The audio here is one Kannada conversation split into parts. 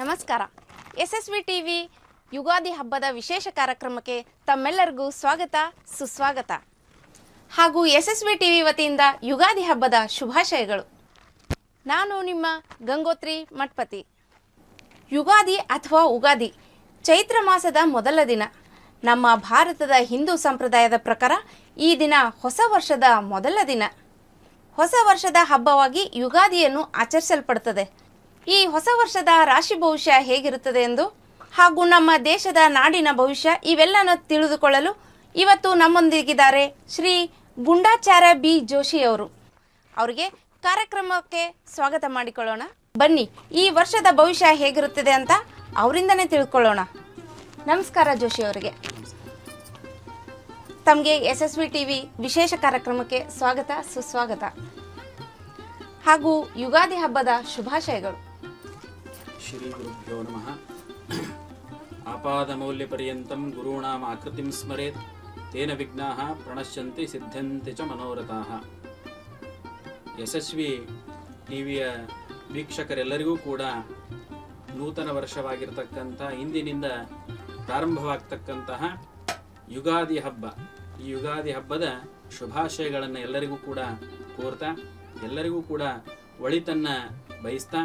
ನಮಸ್ಕಾರ. SSV ಟಿವಿ ಯುಗಾದಿ ಹಬ್ಬದ ವಿಶೇಷ ಕಾರ್ಯಕ್ರಮಕ್ಕೆ ತಮ್ಮೆಲ್ಲರಿಗೂ ಸ್ವಾಗತ ಸುಸ್ವಾಗತ. ಹಾಗೂ SSV ಟಿವಿ ವತಿಯಿಂದ ಯುಗಾದಿ ಹಬ್ಬದ ಶುಭಾಶಯಗಳು. ನಾನು ನಿಮ್ಮ ಗಂಗೋತ್ರಿ ಮಠಪತಿ. ಯುಗಾದಿ ಅಥವಾ ಉಗಾದಿ ಚೈತ್ರ ಮಾಸದ ಮೊದಲ ದಿನ. ನಮ್ಮ ಭಾರತದ ಹಿಂದೂ ಸಂಪ್ರದಾಯದ ಪ್ರಕಾರ ಈ ದಿನ ಹೊಸ ವರ್ಷದ ಮೊದಲ ದಿನ. ಹೊಸ ವರ್ಷದ ಹಬ್ಬವಾಗಿ ಯುಗಾದಿಯನ್ನು ಆಚರಿಸಲ್ಪಡುತ್ತದೆ. ಈ ಹೊಸ ವರ್ಷದ ರಾಶಿ ಭವಿಷ್ಯ ಹೇಗಿರುತ್ತದೆ ಎಂದು ಹಾಗೂ ನಮ್ಮ ದೇಶದ ನಾಡಿನ ಭವಿಷ್ಯ ಇವೆಲ್ಲನೂ ತಿಳಿದುಕೊಳ್ಳಲು ಇವತ್ತು ನಮ್ಮೊಂದಿಗಿದ್ದಾರೆ ಶ್ರೀ ಗುಂಡಾಚಾರ್ಯ ಬಿ ಜೋಶಿ ಅವರು. ಅವರಿಗೆ ಕಾರ್ಯಕ್ರಮಕ್ಕೆ ಸ್ವಾಗತ ಮಾಡಿಕೊಳ್ಳೋಣ. ಬನ್ನಿ, ಈ ವರ್ಷದ ಭವಿಷ್ಯ ಹೇಗಿರುತ್ತದೆ ಅಂತ ಅವರಿಂದನೇ ತಿಳ್ಕೊಳ್ಳೋಣ. ನಮಸ್ಕಾರ ಜೋಶಿ ಅವರಿಗೆ. ತಮಗೆ SSV ಟಿವಿ ವಿಶೇಷ ಕಾರ್ಯಕ್ರಮಕ್ಕೆ ಸ್ವಾಗತ ಸುಸ್ವಾಗತ ಹಾಗೂ ಯುಗಾದಿ ಹಬ್ಬದ ಶುಭಾಶಯಗಳು. ಶ್ರೀ ಗುರುಭ್ಯೋ ನಮಃ. ಆಪಾದಮೌಲ್ಯ ಪರ್ಯಂತಂ ಗುರುಣಾಂ ಆಕೃತಿಂ ಸ್ಮರೇತ್ ತೇನ ವಿಘ್ನಾಃ ಪ್ರಣಶ್ಯಂತಿ ಸಿದ್ಧಂತಿ ಚ ಮನೋರಥಾಃ. SSV ಟಿವಿಯ ವೀಕ್ಷಕರೆಲ್ಲರಿಗೂ ಕೂಡ ನೂತನ ವರ್ಷವಾಗಿರತಕ್ಕಂಥ ಇಂದಿನಿಂದ ಪ್ರಾರಂಭವಾಗ್ತಕ್ಕಂತಹ ಯುಗಾದಿ ಹಬ್ಬ, ಈ ಯುಗಾದಿ ಹಬ್ಬದ ಶುಭಾಶಯಗಳನ್ನು ಎಲ್ಲರಿಗೂ ಕೂಡ ಕೋರ್ತಾ, ಎಲ್ಲರಿಗೂ ಕೂಡ ಒಳಿತನ್ನ ಬಯಸ್ತಾ,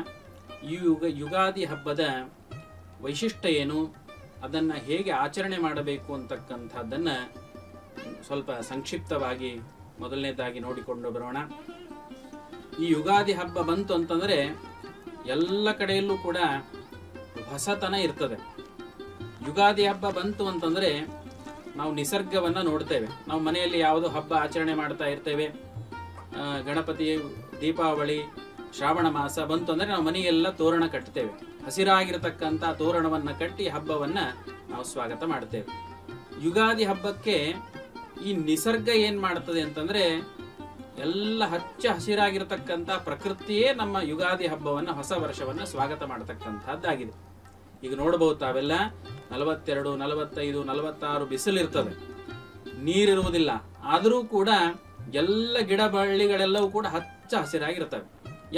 ಈ ಯುಗಾದಿ ಹಬ್ಬದ ವೈಶಿಷ್ಟ್ಯ ಏನು, ಅದನ್ನು ಹೇಗೆ ಆಚರಣೆ ಮಾಡಬೇಕು ಅಂತಕ್ಕಂಥದ್ದನ್ನು ಸ್ವಲ್ಪ ಸಂಕ್ಷಿಪ್ತವಾಗಿ ಮೊದಲನೇದಾಗಿ ನೋಡಿಕೊಂಡು ಬರೋಣ. ಈ ಯುಗಾದಿ ಹಬ್ಬ ಬಂತು ಅಂತಂದರೆ ಎಲ್ಲ ಕಡೆಯಲ್ಲೂ ಕೂಡ ಹೊಸತನ ಇರ್ತದೆ. ಯುಗಾದಿ ಹಬ್ಬ ಬಂತು ಅಂತಂದರೆ ನಾವು ನಿಸರ್ಗವನ್ನು ನೋಡ್ತೇವೆ. ನಾವು ಮನೆಯಲ್ಲಿ ಯಾವುದೋ ಹಬ್ಬ ಆಚರಣೆ ಮಾಡ್ತಾ ಇರ್ತೇವೆ. ಗಣಪತಿ, ದೀಪಾವಳಿ, ಶ್ರಾವಣ ಮಾಸ ಬಂತು ಅಂದರೆ ನಾವು ಮನೆಯೆಲ್ಲ ತೋರಣ ಕಟ್ತೇವೆ. ಹಸಿರಾಗಿರತಕ್ಕಂಥ ತೋರಣವನ್ನು ಕಟ್ಟಿ ಹಬ್ಬವನ್ನು ನಾವು ಸ್ವಾಗತ ಮಾಡ್ತೇವೆ. ಯುಗಾದಿ ಹಬ್ಬಕ್ಕೆ ಈ ನಿಸರ್ಗ ಏನು ಮಾಡ್ತದೆ ಅಂತಂದರೆ ಎಲ್ಲ ಹಚ್ಚ ಹಸಿರಾಗಿರತಕ್ಕಂಥ ಪ್ರಕೃತಿಯೇ ನಮ್ಮ ಯುಗಾದಿ ಹಬ್ಬವನ್ನು, ಹೊಸ ವರ್ಷವನ್ನು ಸ್ವಾಗತ ಮಾಡತಕ್ಕಂಥದ್ದಾಗಿದೆ. ಈಗ ನೋಡಬಹುದು ತಾವೆಲ್ಲ 42, 45, 46 ಬಿಸಿಲಿರ್ತದೆ, ನೀರಿರುವುದಿಲ್ಲ. ಆದರೂ ಕೂಡ ಎಲ್ಲ ಗಿಡ ಬಳ್ಳಿಗಳೆಲ್ಲವೂ ಕೂಡ ಹಚ್ಚ ಹಸಿರಾಗಿರ್ತವೆ.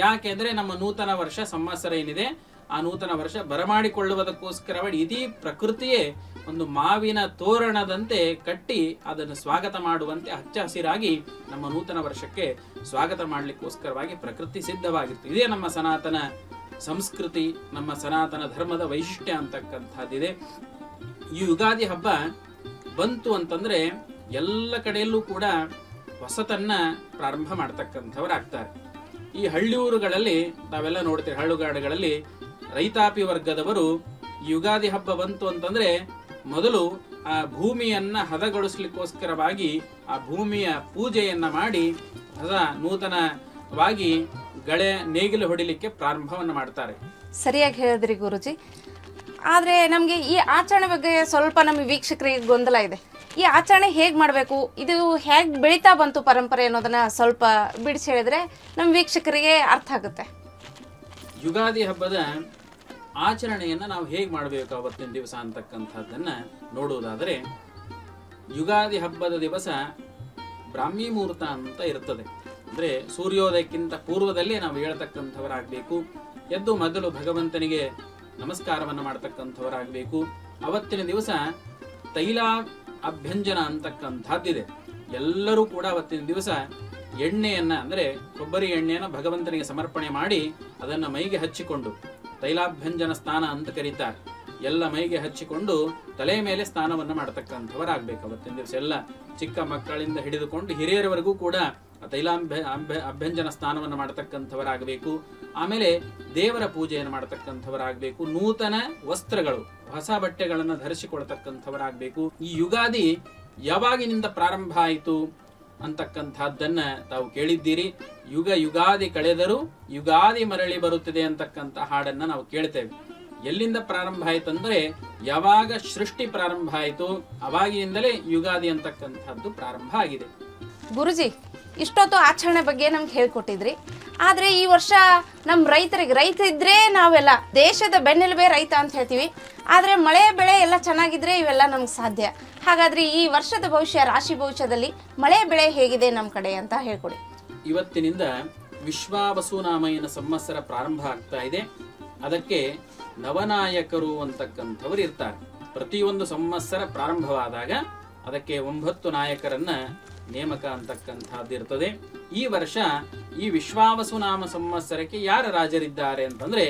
ಯಾಕೆ ಅಂದರೆ ನಮ್ಮ ನೂತನ ವರ್ಷ ಸಂವತ್ಸರ ಏನಿದೆ, ಆ ನೂತನ ವರ್ಷ ಬರಮಾಡಿಕೊಳ್ಳುವುದಕ್ಕೋಸ್ಕರವಾಗಿ ಇಡೀ ಪ್ರಕೃತಿಯೇ ಒಂದು ಮಾವಿನ ತೋರಣದಂತೆ ಕಟ್ಟಿ ಅದನ್ನು ಸ್ವಾಗತ ಮಾಡುವಂತೆ ಹಚ್ಚ ಹಸಿರಾಗಿ ನಮ್ಮ ನೂತನ ವರ್ಷಕ್ಕೆ ಸ್ವಾಗತ ಮಾಡಲಿಕ್ಕೋಸ್ಕರವಾಗಿ ಪ್ರಕೃತಿ ಸಿದ್ಧವಾಗಿರ್ತದೆ. ಇದೇ ನಮ್ಮ ಸನಾತನ ಸಂಸ್ಕೃತಿ, ನಮ್ಮ ಸನಾತನ ಧರ್ಮದ ವೈಶಿಷ್ಟ್ಯ ಅಂತಕ್ಕಂಥದ್ದಿದೆ. ಈ ಯುಗಾದಿ ಹಬ್ಬ ಬಂತು ಅಂತಂದ್ರೆ ಎಲ್ಲ ಕಡೆಯಲ್ಲೂ ಕೂಡ ಹೊಸತನ್ನ ಪ್ರಾರಂಭ ಮಾಡ್ತಕ್ಕಂಥವರಾಗ್ತಾರೆ. ಈ ಹಳ್ಳಿಯೂರುಗಳಲ್ಲಿ ತಾವೆಲ್ಲ ನೋಡ್ತೀವಿ, ಹಳ್ಳುಗಾಡುಗಳಲ್ಲಿ ರೈತಾಪಿ ವರ್ಗದವರು ಯುಗಾದಿ ಹಬ್ಬ ಬಂತು ಅಂತಂದ್ರೆ ಮೊದಲು ಆ ಭೂಮಿಯನ್ನ ಹದಗೊಳಿಸ್ಲಿಕ್ಕೋಸ್ಕರವಾಗಿ ಆ ಭೂಮಿಯ ಪೂಜೆಯನ್ನ ಮಾಡಿ ಹೊಸ ನೂತನವಾಗಿ ನೇಗಿಲು ಹೊಡಿಲಿಕ್ಕೆ ಪ್ರಾರಂಭವನ್ನು ಮಾಡ್ತಾರೆ. ಸರಿಯಾಗಿ ಹೇಳಿದ್ರಿ ಗುರುಜಿ. ಆದರೆ ನಮಗೆ ಈ ಆಚರಣೆ ಬಗ್ಗೆ ಸ್ವಲ್ಪ ನಮ್ಮ ವೀಕ್ಷಕರಿಗೆ ಗೊಂದಲ ಇದೆ. ಈ ಆಚರಣೆ ಹೇಗೆ ಮಾಡಬೇಕು, ಇದು ಹೇಗೆ ಬೆಳೀತಾ ಬಂತು ಪರಂಪರೆ ಅನ್ನೋದನ್ನ ಸ್ವಲ್ಪ ಬಿಡಿಸಿ ಹೇಳಿದ್ರೆ ನಮ್ಮ ವೀಕ್ಷಕರಿಗೆ ಅರ್ಥ ಆಗುತ್ತೆ. ಯುಗಾದಿ ಹಬ್ಬದ ಆಚರಣೆಯನ್ನು ನಾವು ಹೇಗೆ ಮಾಡಬೇಕು ಅವತ್ತಿನ ದಿವಸ ಅಂತಕ್ಕಂಥದ್ದನ್ನ ನೋಡುವುದಾದರೆ, ಯುಗಾದಿ ಹಬ್ಬದ ದಿವಸ ಬ್ರಾಹ್ಮಿ ಮುಹೂರ್ತ ಅಂತ ಇರ್ತದೆ. ಅಂದರೆ ಸೂರ್ಯೋದಯಕ್ಕಿಂತ ಪೂರ್ವದಲ್ಲೇ ನಾವು ಹೇಳ್ತಕ್ಕಂಥವರಾಗಬೇಕು. ಎದ್ದು ಮೊದಲು ಭಗವಂತನಿಗೆ ನಮಸ್ಕಾರವನ್ನು ಮಾಡ್ತಕ್ಕಂಥವರಾಗಬೇಕು. ಅವತ್ತಿನ ದಿವಸ ತೈಲ ಅಭ್ಯಂಜನ ಅಂತಕ್ಕಂಥದ್ದಿದೆ. ಎಲ್ಲರೂ ಕೂಡ ಅವತ್ತಿನ ದಿವಸ ಎಣ್ಣೆಯನ್ನ, ಅಂದರೆ ಕೊಬ್ಬರಿ ಎಣ್ಣೆಯನ್ನು ಭಗವಂತನಿಗೆ ಸಮರ್ಪಣೆ ಮಾಡಿ ಅದನ್ನು ಮೈಗೆ ಹಚ್ಚಿಕೊಂಡು, ತೈಲಾಭ್ಯಂಜನ ಸ್ನಾನ ಅಂತ ಕರೀತಾರೆ, ಎಲ್ಲ ಮೈಗೆ ಹಚ್ಚಿಕೊಂಡು ತಲೆ ಮೇಲೆ ಸ್ನಾನವನ್ನು ಮಾಡತಕ್ಕಂಥವರಾಗಬೇಕು. ಅವತ್ತಿನ ದಿವಸ ಎಲ್ಲ ಚಿಕ್ಕ ಮಕ್ಕಳಿಂದ ಹಿಡಿದುಕೊಂಡು ಹಿರಿಯರವರೆಗೂ ಕೂಡ ಅಭ್ಯಂಜನ ಸ್ನಾನವನ್ನು ಮಾಡತಕ್ಕಂಥವರಾಗಬೇಕು. ಆಮೇಲೆ ದೇವರ ಪೂಜೆಯನ್ನು ಮಾಡತಕ್ಕಂಥವರಾಗಬೇಕು. ನೂತನ ವಸ್ತ್ರಗಳು, ಹೊಸ ಬಟ್ಟೆಗಳನ್ನು ಧರಿಸಿಕೊಳ್ತಕ್ಕಂಥವರಾಗಬೇಕು. ಈ ಯುಗಾದಿ ಯಾವಾಗಿನಿಂದ ಪ್ರಾರಂಭ ಆಯಿತು ಅಂತಕ್ಕಂಥದ್ದನ್ನ ತಾವು ಕೇಳಿದ್ದೀರಿ. ಯುಗಾದಿ ಕಳೆದರೂ ಯುಗಾದಿ ಮರಳಿ ಬರುತ್ತದೆ ಅಂತಕ್ಕಂಥ ಹಾಡನ್ನ ನಾವು ಕೇಳ್ತೇವೆ. ಎಲ್ಲಿಂದ ಪ್ರಾರಂಭ ಆಯ್ತಂದ್ರೆ ಯಾವಾಗ ಸೃಷ್ಟಿ ಪ್ರಾರಂಭ ಆಯಿತು ಅವಾಗಿನಿಂದಲೇ ಯುಗಾದಿ ಅಂತಕ್ಕಂಥದ್ದು ಪ್ರಾರಂಭ ಆಗಿದೆ. ಗುರುಜಿ, ಇಷ್ಟೊತ್ತು ಆಚರಣೆ ಬಗ್ಗೆ ನಮ್ಗೆ ಹೇಳ್ಕೊಟ್ಟಿದ್ರಿ. ಆದರೆ ಈ ವರ್ಷ ನಮ್ಮ ರೈತ ಇದ್ರೆ ನಾವೆಲ್ಲ ದೇಶದ ಬೆನ್ನೆಲುಬೆ ರೈತ ಅಂತ ಹೇಳ್ತೀವಿ. ಆದರೆ ಮಳೆ ಬೆಳೆ ಎಲ್ಲ ಚೆನ್ನಾಗಿದ್ರೆ ಇವೆಲ್ಲ ನಮ್ಗೆ ಸಾಧ್ಯ. ಹಾಗಾದ್ರೆ ಈ ವರ್ಷದ ಭವಿಷ್ಯ, ರಾಶಿ ಭವಿಷ್ಯದಲ್ಲಿ ಮಳೆ ಬೆಳೆ ಹೇಗಿದೆ ನಮ್ಮ ಕಡೆ ಅಂತ ಹೇಳ್ಕೊಡಿ. ಇವತ್ತಿನಿಂದ ವಿಶ್ವಾವಸುನಾಮಯನ ಸಂವತ್ಸರ ಪ್ರಾರಂಭ ಆಗ್ತಾ ಇದೆ. ಅದಕ್ಕೆ ನವನಾಯಕರು ಅಂತಕ್ಕಂಥವ್ರು ಇರ್ತಾರೆ. ಪ್ರತಿಯೊಂದು ಸಂವತ್ಸರ ಪ್ರಾರಂಭವಾದಾಗ ಅದಕ್ಕೆ 9 ನಾಯಕರನ್ನ ನೇಮಕ ಅಂತಕ್ಕಂಥದ್ದು ಇರ್ತದೆ. ಈ ವರ್ಷ ಈ ವಿಶ್ವಾವಸು ನಾಮ ಸಂವತ್ಸರಕ್ಕೆ ಯಾರ ರಾಜರಿದ್ದಾರೆ ಅಂತಂದ್ರೆ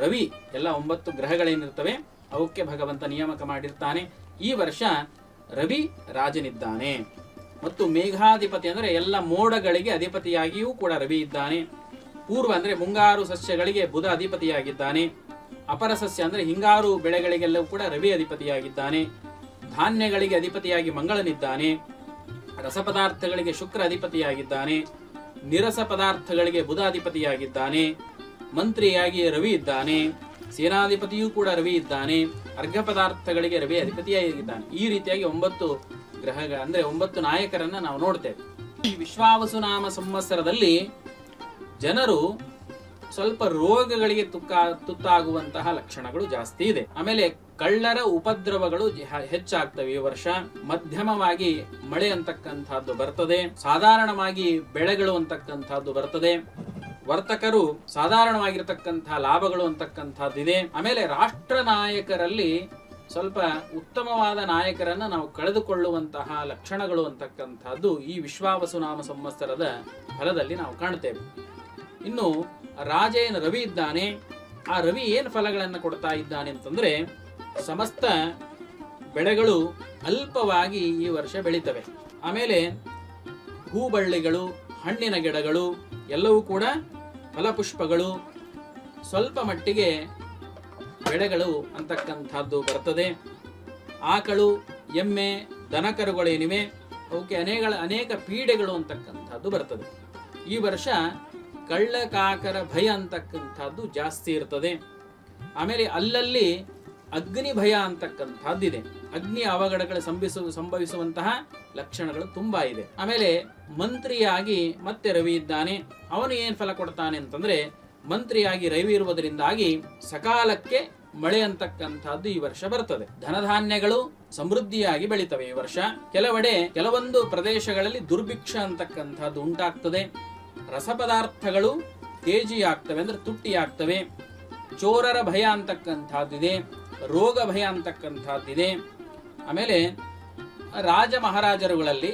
ರವಿ. ಎಲ್ಲ 9 ಗ್ರಹಗಳೇನಿರ್ತವೆ ಅವಕ್ಕೆ ಭಗವಂತ ನಿಯಾಮಕ ಮಾಡಿರ್ತಾನೆ. ಈ ವರ್ಷ ರವಿ ರಾಜನಿದ್ದಾನೆ. ಮತ್ತು ಮೇಘಾಧಿಪತಿ ಅಂದ್ರೆ ಎಲ್ಲ ಮೋಡಗಳಿಗೆ ಅಧಿಪತಿಯಾಗಿಯೂ ಕೂಡ ರವಿ ಇದ್ದಾನೆ. ಪೂರ್ವ ಅಂದ್ರೆ ಮುಂಗಾರು ಸಸ್ಯಗಳಿಗೆ ಬುಧ ಅಧಿಪತಿಯಾಗಿದ್ದಾನೆ. ಅಪರ ಸಸ್ಯ ಅಂದ್ರೆ ಹಿಂಗಾರು ಬೆಳೆಗಳಿಗೆಲ್ಲವೂ ಕೂಡ ರವಿ ಅಧಿಪತಿಯಾಗಿದ್ದಾನೆ. ಧಾನ್ಯಗಳಿಗೆ ಅಧಿಪತಿಯಾಗಿ ಮಂಗಳನಿದ್ದಾನೆ. ರಸಪದಾರ್ಥಗಳಿಗೆ ಶುಕ್ರ ಅಧಿಪತಿಯಾಗಿದ್ದಾನೆ. ನಿರಸ ಪದಾರ್ಥಗಳಿಗೆ ಬುಧ ಅಧಿಪತಿಯಾಗಿದ್ದಾನೆ. ಮಂತ್ರಿಯಾಗಿ ರವಿ ಇದ್ದಾನೆ. ಸೇನಾಧಿಪತಿಯೂ ಕೂಡ ರವಿ ಇದ್ದಾನೆ. ಅರ್ಘ ಪದಾರ್ಥಗಳಿಗೆ ರವಿ ಅಧಿಪತಿಯಾಗಿದ್ದಾನೆ. ಈ ರೀತಿಯಾಗಿ 9 ಗ್ರಹಗಳ ಅಂದ್ರೆ 9 ನಾಯಕರನ್ನ ನಾವು ನೋಡ್ತೇವೆ. ಈ ವಿಶ್ವಾವಸು ನಾಮ ಸಂವತ್ಸರದಲ್ಲಿ ಜನರು ಸ್ವಲ್ಪ ರೋಗಗಳಿಗೆ ತುತ್ತಾಗುವಂತಹ ಲಕ್ಷಣಗಳು ಜಾಸ್ತಿ ಇದೆ. ಆಮೇಲೆ ಕಳ್ಳರ ಉಪದ್ರವಗಳು ಹೆಚ್ಚಾಗ್ತವೆ. ಈ ವರ್ಷ ಮಧ್ಯಮವಾಗಿ ಮಳೆ ಅಂತಕ್ಕಂಥದ್ದು ಬರ್ತದೆ. ಸಾಧಾರಣವಾಗಿ ಬೆಳೆಗಳು ಅಂತಕ್ಕಂಥದ್ದು ಬರ್ತದೆ. ವರ್ತಕರು ಸಾಧಾರಣವಾಗಿರತಕ್ಕಂತಹ ಲಾಭಗಳು ಅಂತಕ್ಕಂಥದ್ದಿದೆ. ಆಮೇಲೆ ರಾಷ್ಟ್ರ ನಾಯಕರಲ್ಲಿ ಸ್ವಲ್ಪ ಉತ್ತಮವಾದ ನಾಯಕರನ್ನ ನಾವು ಕಳೆದುಕೊಳ್ಳುವಂತಹ ಲಕ್ಷಣಗಳು ಅಂತಕ್ಕಂಥದ್ದು ಈ ವಿಶ್ವಾವಸು ನಾಮ ಸಂವತ್ಸರದ ಫಲದಲ್ಲಿ ನಾವು ಕಾಣ್ತೇವೆ. ಇನ್ನು ರಾಜೇನ ರವಿ ಇದ್ದಾನೆ. ಆ ರವಿ ಏನು ಫಲಗಳನ್ನು ಕೊಡ್ತಾ ಇದ್ದಾನೆ ಅಂತಂದ್ರೆ ಸಮಸ್ತ ಬೆಳೆಗಳು ಅಲ್ಪವಾಗಿ ಈ ವರ್ಷ ಬೆಳೀತವೆ. ಆಮೇಲೆ ಹೂಬಳ್ಳಿಗಳು, ಹಣ್ಣಿನ ಗಿಡಗಳು ಎಲ್ಲವೂ ಕೂಡ ಫಲಪುಷ್ಪಗಳು, ಸ್ವಲ್ಪ ಮಟ್ಟಿಗೆ ಬೆಳೆಗಳು ಅಂತಕ್ಕಂಥದ್ದು ಬರ್ತದೆ. ಆಕಳು, ಎಮ್ಮೆ, ದನಕರುಗಳೇನಿವೆ ಅವಕ್ಕೆ ಅನೇಕ ಪೀಡೆಗಳು ಅಂತಕ್ಕಂಥದ್ದು ಬರ್ತದೆ. ಈ ವರ್ಷ ಕಳ್ಳಕಾಕರ ಭಯ ಅಂತಕ್ಕಂಥದ್ದು ಜಾಸ್ತಿ ಇರ್ತದೆ. ಆಮೇಲೆ ಅಲ್ಲಲ್ಲಿ ಅಗ್ನಿ ಭಯ ಅಂತಕ್ಕಂಥದ್ದಿದೆ. ಅಗ್ನಿ ಅವಘಡಗಳು ಸಂಭವಿಸುವಂತಹ ಲಕ್ಷಣಗಳು ತುಂಬಾ ಇದೆ. ಆಮೇಲೆ ಮಂತ್ರಿಯಾಗಿ ಮತ್ತೆ ರವಿ ಇದ್ದಾನೆ. ಅವನು ಏನ್ ಫಲ ಕೊಡ್ತಾನೆ ಅಂತಂದ್ರೆ ಮಂತ್ರಿಯಾಗಿ ರವಿ ಇರುವುದರಿಂದಾಗಿ ಸಕಾಲಕ್ಕೆ ಮಳೆ ಅಂತಕ್ಕಂಥದ್ದು ಈ ವರ್ಷ ಬರ್ತದೆ. ಧನಧಾನ್ಯಗಳು ಸಮೃದ್ಧಿಯಾಗಿ ಬೆಳೀತವೆ ಈ ವರ್ಷ. ಕೆಲವೊಂದು ಪ್ರದೇಶಗಳಲ್ಲಿ ದುರ್ಭಿಕ್ಷ ಅಂತಕ್ಕಂಥದ್ದು ಉಂಟಾಗ್ತದೆ. ರಸಪದಾರ್ಥಗಳು ತೇಜಿಯಾಗ್ತವೆ ಅಂದ್ರೆ ತುಟ್ಟಿಯಾಗ್ತವೆ. ಚೋರರ ಭಯ ಅಂತಕ್ಕಂಥದ್ದಿದೆ. ರೋಗ ಭಯ ಅಂತಕ್ಕಂಥದ್ದಿದೆ. ಆಮೇಲೆ ರಾಜ ಮಹಾರಾಜರುಗಳಲ್ಲಿ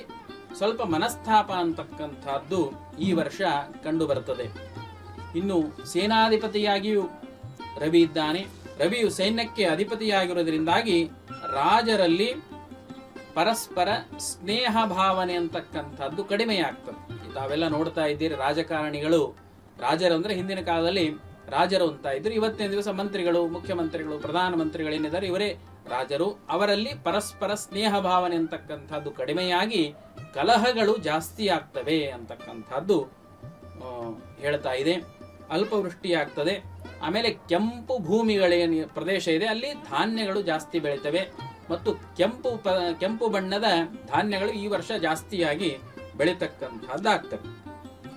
ಸ್ವಲ್ಪ ಮನಸ್ತಾಪ ಅಂತಕ್ಕಂಥದ್ದು ಈ ವರ್ಷ ಕಂಡು ಬರ್ತದೆ. ಇನ್ನು ಸೇನಾಧಿಪತಿಯಾಗಿಯೂ ರವಿ ಇದ್ದಾನೆ. ರವಿಯು ಸೈನ್ಯಕ್ಕೆ ಅಧಿಪತಿಯಾಗಿರುವುದರಿಂದಾಗಿ ರಾಜರಲ್ಲಿ ಪರಸ್ಪರ ಸ್ನೇಹ ಭಾವನೆ ಅಂತಕ್ಕಂಥದ್ದು ಕಡಿಮೆಯಾಗ್ತದೆ. ತಾವೆಲ್ಲ ನೋಡ್ತಾ ಇದ್ದೀರಿ, ರಾಜಕಾರಣಿಗಳು, ರಾಜರು ಅಂದ್ರೆ ಹಿಂದಿನ ಕಾಲದಲ್ಲಿ ರಾಜರು ಅಂತ ಇದ್ರು. ಇವತ್ತಿನ ದಿವಸ ಮಂತ್ರಿಗಳು, ಮುಖ್ಯಮಂತ್ರಿಗಳು, ಪ್ರಧಾನಮಂತ್ರಿಗಳೇನಿದ್ದಾರೆ ಇವರೇ ರಾಜರು. ಅವರಲ್ಲಿ ಪರಸ್ಪರ ಸ್ನೇಹ ಭಾವನೆ ಅಂತಕ್ಕಂಥದ್ದು ಕಡಿಮೆಯಾಗಿ ಕಲಹಗಳು ಜಾಸ್ತಿ ಆಗ್ತವೆ ಅಂತಕ್ಕಂಥದ್ದು ಹೇಳ್ತಾ ಇದೆ. ಅಲ್ಪವೃಷ್ಟಿ ಆಗ್ತದೆ. ಆಮೇಲೆ ಕೆಂಪು ಭೂಮಿಗಳೇನು ಪ್ರದೇಶ ಇದೆ ಅಲ್ಲಿ ಧಾನ್ಯಗಳು ಜಾಸ್ತಿ ಬೆಳೀತವೆ ಮತ್ತು ಕೆಂಪು ಬಣ್ಣದ ಧಾನ್ಯಗಳು ಈ ವರ್ಷ ಜಾಸ್ತಿಯಾಗಿ ಬೆಳೀತಕ್ಕಂಥದ್ದಾಗ್ತವೆ.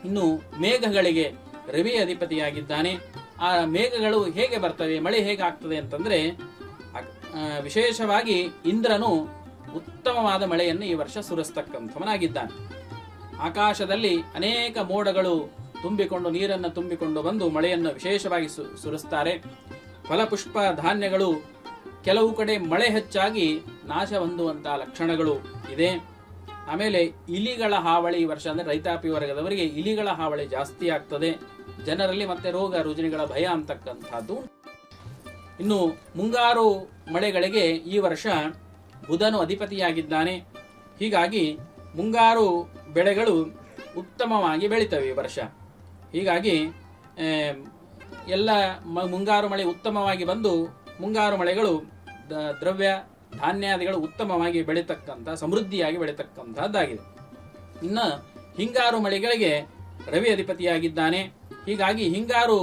ಇನ್ನು ಮೇಘಗಳಿಗೆ ರವಿ ಅಧಿಪತಿಯಾಗಿದ್ದಾನೆ. ಆ ಮೇಘಗಳು ಹೇಗೆ ಬರ್ತವೆ, ಮಳೆ ಹೇಗೆ ಆಗ್ತದೆ ಅಂತಂದ್ರೆ ವಿಶೇಷವಾಗಿ ಇಂದ್ರನು ಉತ್ತಮವಾದ ಮಳೆಯನ್ನು ಈ ವರ್ಷ ಸುರಿಸ್ತಕ್ಕಂಥವನಾಗಿದ್ದಾನೆ. ಆಕಾಶದಲ್ಲಿ ಅನೇಕ ಮೋಡಗಳು ತುಂಬಿಕೊಂಡು ನೀರನ್ನು ತುಂಬಿಕೊಂಡು ಬಂದು ಮಳೆಯನ್ನು ವಿಶೇಷವಾಗಿ ಸುರಿಸ್ತಾರೆ. ಫಲಪುಷ್ಪ ಧಾನ್ಯಗಳು ಕೆಲವು ಕಡೆ ಮಳೆ ಹೆಚ್ಚಾಗಿ ನಾಶ ಹೊಂದುವಂತಹ ಲಕ್ಷಣಗಳು ಇದೆ. ಆಮೇಲೆ ಇಲಿಗಳ ಹಾವಳಿ ಈ ವರ್ಷ ಅಂದ್ರೆ ರೈತಾಪಿ ವರ್ಗದವರಿಗೆ ಇಲಿಗಳ ಹಾವಳಿ ಜಾಸ್ತಿ ಆಗ್ತದೆ. ಜನರಲ್ಲಿ ಮತ್ತೆ ರೋಗ ರುಜಿನಗಳ ಭಯ ಅಂತಕ್ಕಂಥದ್ದು. ಇನ್ನು ಮುಂಗಾರು ಮಳೆಗಳಿಗೆ ಈ ವರ್ಷ ಬುಧನು ಅಧಿಪತಿಯಾಗಿದ್ದಾನೆ. ಹೀಗಾಗಿ ಮುಂಗಾರು ಬೆಳೆಗಳು ಉತ್ತಮವಾಗಿ ಬೆಳೀತವೆ ಈ ವರ್ಷ. ಹೀಗಾಗಿ ಎಲ್ಲ ಮುಂಗಾರು ಮಳೆ ಉತ್ತಮವಾಗಿ ಬಂದು ಮುಂಗಾರು ಮಳೆಗಳು ದ್ರವ್ಯ ಧಾನ್ಯಾದಿಗಳು ಉತ್ತಮವಾಗಿ ಬೆಳೀತಕ್ಕಂಥ ಸಮೃದ್ಧಿಯಾಗಿ ಬೆಳೀತಕ್ಕಂಥದ್ದಾಗಿದೆ. ಇನ್ನು ಹಿಂಗಾರು ಮಳೆಗಳಿಗೆ ರವಿ ಅಧಿಪತಿಯಾಗಿದ್ದಾನೆ. ಹೀಗಾಗಿ ಹಿಂಗಾರು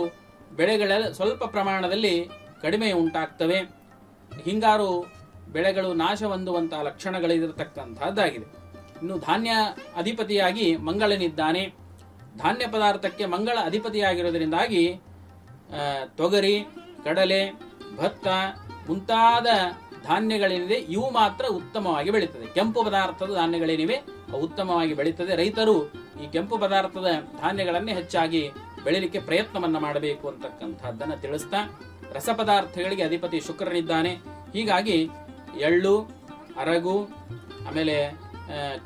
ಬೆಳೆಗಳ ಸ್ವಲ್ಪ ಪ್ರಮಾಣದಲ್ಲಿ ಕಡಿಮೆ ಉಂಟಾಗ್ತವೆ. ಹಿಂಗಾರು ಬೆಳೆಗಳು ನಾಶ ಹೊಂದುವಂತಹ ಲಕ್ಷಣಗಳಿರತಕ್ಕಂಥದ್ದಾಗಿದೆ. ಇನ್ನು ಧಾನ್ಯ ಅಧಿಪತಿಯಾಗಿ ಮಂಗಳನಿದ್ದಾನೆ. ಧಾನ್ಯ ಪದಾರ್ಥಕ್ಕೆ ಮಂಗಳ ಅಧಿಪತಿಯಾಗಿರೋದ್ರಿಂದಾಗಿ ತೊಗರಿ, ಕಡಲೆ, ಭತ್ತ ಮುಂತಾದ ಧಾನ್ಯಗಳೇನಿದೆ ಇವು ಮಾತ್ರ ಉತ್ತಮವಾಗಿ ಬೆಳೀತದೆ. ಕೆಂಪು ಪದಾರ್ಥದ ಧಾನ್ಯಗಳೇನಿವೆ ಅವು ಉತ್ತಮವಾಗಿ ಬೆಳೀತದೆ. ರೈತರು ಈ ಕೆಂಪು ಪದಾರ್ಥದ ಧಾನ್ಯಗಳನ್ನೇ ಹೆಚ್ಚಾಗಿ ಬೆಳೀಲಿಕ್ಕೆ ಪ್ರಯತ್ನವನ್ನ ಮಾಡಬೇಕು ಅಂತಕ್ಕಂಥದ್ದನ್ನ ತಿಳಿಸ್ತಾ ರಸಪದಾರ್ಥಗಳಿಗೆ ಅಧಿಪತಿ ಶುಕ್ರನಿದ್ದಾನೆ. ಹೀಗಾಗಿ ಎಳ್ಳು, ಅರಗು, ಆಮೇಲೆ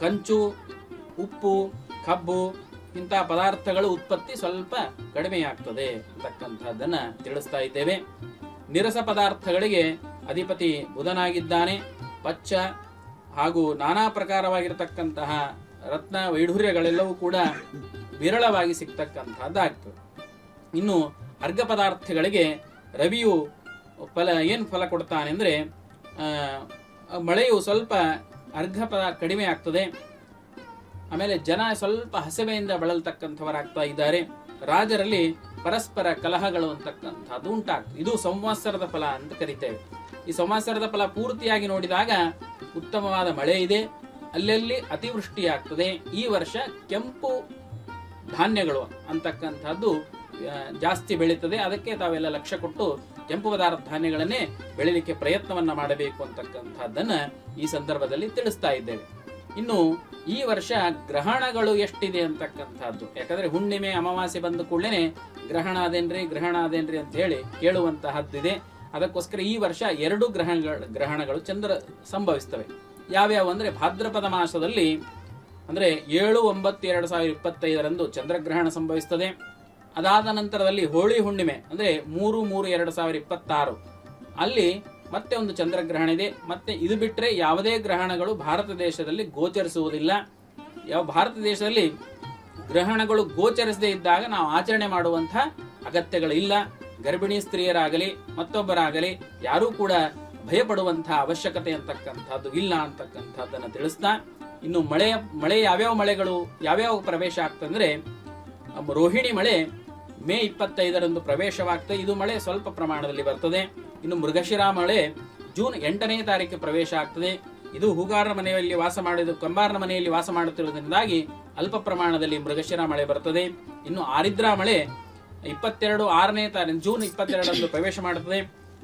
ಕಂಚು, ಉಪ್ಪು, ಕಬ್ಬು ಇಂಥ ಪದಾರ್ಥಗಳ ಉತ್ಪತ್ತಿ ಸ್ವಲ್ಪ ಕಡಿಮೆಯಾಗ್ತದೆ ಅಂತಕ್ಕಂಥದ್ದನ್ನ ತಿಳಿಸ್ತಾ ಇದ್ದೇವೆ. ನಿರಸ ಪದಾರ್ಥಗಳಿಗೆ ಅಧಿಪತಿ ಬುಧನಾಗಿದ್ದಾನೆ. ಪಚ್ಚ ಹಾಗೂ ನಾನಾ ಪ್ರಕಾರವಾಗಿರತಕ್ಕಂತಹ ರತ್ನ ವೈಢೂರ್ಯಗಳೆಲ್ಲವೂ ಕೂಡ ವಿರಳವಾಗಿ ಸಿಗ್ತಕ್ಕಂಥದ್ದಾಗ್ತದೆ. ಇನ್ನು ಅರ್ಘ ಪದಾರ್ಥಗಳಿಗೆ ರವಿಯು ಏನು ಫಲ ಕೊಡ್ತಾನೆ ಅಂದ್ರೆ ಮಳೆಯು ಸ್ವಲ್ಪ ಕಡಿಮೆ ಆಗ್ತದೆ. ಆಮೇಲೆ ಜನ ಸ್ವಲ್ಪ ಹಸಿವೆಯಿಂದ ಬಳಲ್ತಕ್ಕಂಥವರಾಗ್ತಾ ಇದ್ದಾರೆ. ರಾಜರಲ್ಲಿ ಪರಸ್ಪರ ಕಲಹಗಳು ಅಂತಕ್ಕಂಥದ್ದು ಉಂಟಾಗ್ತದೆ. ಇದು ಸಂವತ್ಸರದ ಫಲ ಅಂತ ಕರಿತೇವೆ. ಈ ಸಂವತ್ಸರದ ಫಲ ಪೂರ್ತಿಯಾಗಿ ನೋಡಿದಾಗ ಉತ್ತಮವಾದ ಮಳೆ ಇದೆ, ಅಲ್ಲಲ್ಲಿ ಅತಿವೃಷ್ಟಿಯಾಗ್ತದೆ. ಈ ವರ್ಷ ಕೆಂಪು ಧಾನ್ಯಗಳು ಅಂತಕ್ಕಂಥದ್ದು ಜಾಸ್ತಿ ಬೆಳೀತದೆ. ಅದಕ್ಕೆ ತಾವೆಲ್ಲ ಲಕ್ಷ್ಯ ಕೊಟ್ಟು ಕೆಂಪು ಪದಾರ್ಥ ಧಾನ್ಯಗಳನ್ನೇ ಬೆಳಿಲಿಕ್ಕೆ ಪ್ರಯತ್ನವನ್ನ ಮಾಡಬೇಕು ಅಂತಕ್ಕಂಥದ್ದನ್ನ ಈ ಸಂದರ್ಭದಲ್ಲಿ ತಿಳಿಸ್ತಾ ಇದ್ದೇವೆ. ಇನ್ನು ಈ ವರ್ಷ ಗ್ರಹಣಗಳು ಎಷ್ಟಿದೆ ಅಂತಕ್ಕಂಥದ್ದು, ಯಾಕಂದ್ರೆ ಹುಣ್ಣಿಮೆ ಅಮಾವಾಸ್ಯೆ ಬಂದ ಕೂಡಲೇ ಗ್ರಹಣ ಅದೇನ್ರಿ ಅಂತ ಹೇಳಿ ಕೇಳುವಂತಹದ್ದಿದೆ. ಅದಕ್ಕೋಸ್ಕರ ಈ ವರ್ಷ 2 ಗ್ರಹಣಗಳು ಚಂದ್ರ ಸಂಭವಿಸ್ತವೆ. ಯಾವ್ಯಾವ ಅಂದ್ರೆ ಭಾದ್ರಪದ ಮಾಸದಲ್ಲಿ ಅಂದ್ರೆ 7/9/2025 ಚಂದ್ರಗ್ರಹಣ ಸಂಭವಿಸ್ತದೆ. ಅದಾದ ನಂತರದಲ್ಲಿ ಹೋಳಿ ಹುಣ್ಣಿಮೆ ಅಂದ್ರೆ 3/3/2026 ಅಲ್ಲಿ ಮತ್ತೆ ಒಂದು ಚಂದ್ರಗ್ರಹಣ ಇದೆ. ಮತ್ತೆ ಇದು ಬಿಟ್ರೆ ಯಾವುದೇ ಗ್ರಹಣಗಳು ಭಾರತ ದೇಶದಲ್ಲಿ ಗೋಚರಿಸುವುದಿಲ್ಲ. ಭಾರತ ದೇಶದಲ್ಲಿ ಗ್ರಹಣಗಳು ಗೋಚರಿಸದೇ ಇದ್ದಾಗ ನಾವು ಆಚರಣೆ ಮಾಡುವಂತಹ ಅಗತ್ಯಗಳು ಇಲ್ಲ. ಗರ್ಭಿಣಿ ಸ್ತ್ರೀಯರಾಗಲಿ ಮತ್ತೊಬ್ಬರಾಗಲಿ ಯಾರೂ ಕೂಡ ಭಯಪಡುವಂತಹ ಅವಶ್ಯಕತೆ ಅಂತಕ್ಕಂಥದ್ದು ಇಲ್ಲ ಅಂತಕ್ಕಂಥದ್ದನ್ನ ತಿಳಿಸ್ತಾ, ಇನ್ನು ಮಳೆ ಯಾವ್ಯಾವ ಪ್ರವೇಶ ಆಗ್ತಂದ್ರೆ ರೋಹಿಣಿ ಮಳೆ ಮೇ 25 ಪ್ರವೇಶವಾಗ್ತದೆ. ಇದು ಮಳೆ ಸ್ವಲ್ಪ ಪ್ರಮಾಣದಲ್ಲಿ ಬರ್ತದೆ. ಇನ್ನು ಮೃಗಶಿರ ಮಳೆ ಜೂನ್ 8ನೇ ತಾರೀಕು ಪ್ರವೇಶ ಆಗ್ತದೆ. ಇದು ಹೂಗಾರನ ಮನೆಯಲ್ಲಿ ಕಂಬಾರನ ಮನೆಯಲ್ಲಿ ವಾಸ ಮಾಡುತ್ತಿರುವುದರಿಂದಾಗಿ ಅಲ್ಪ ಪ್ರಮಾಣದಲ್ಲಿ ಮೃಗಶಿರ ಮಳೆ ಬರ್ತದೆ. ಇನ್ನು ಆರಿದ್ರಾ ಮಳೆ 6ನೇ ತಾರೀಕು ಜೂನ್ 22 ಪ್ರವೇಶ ಮಾಡುತ್ತದೆ.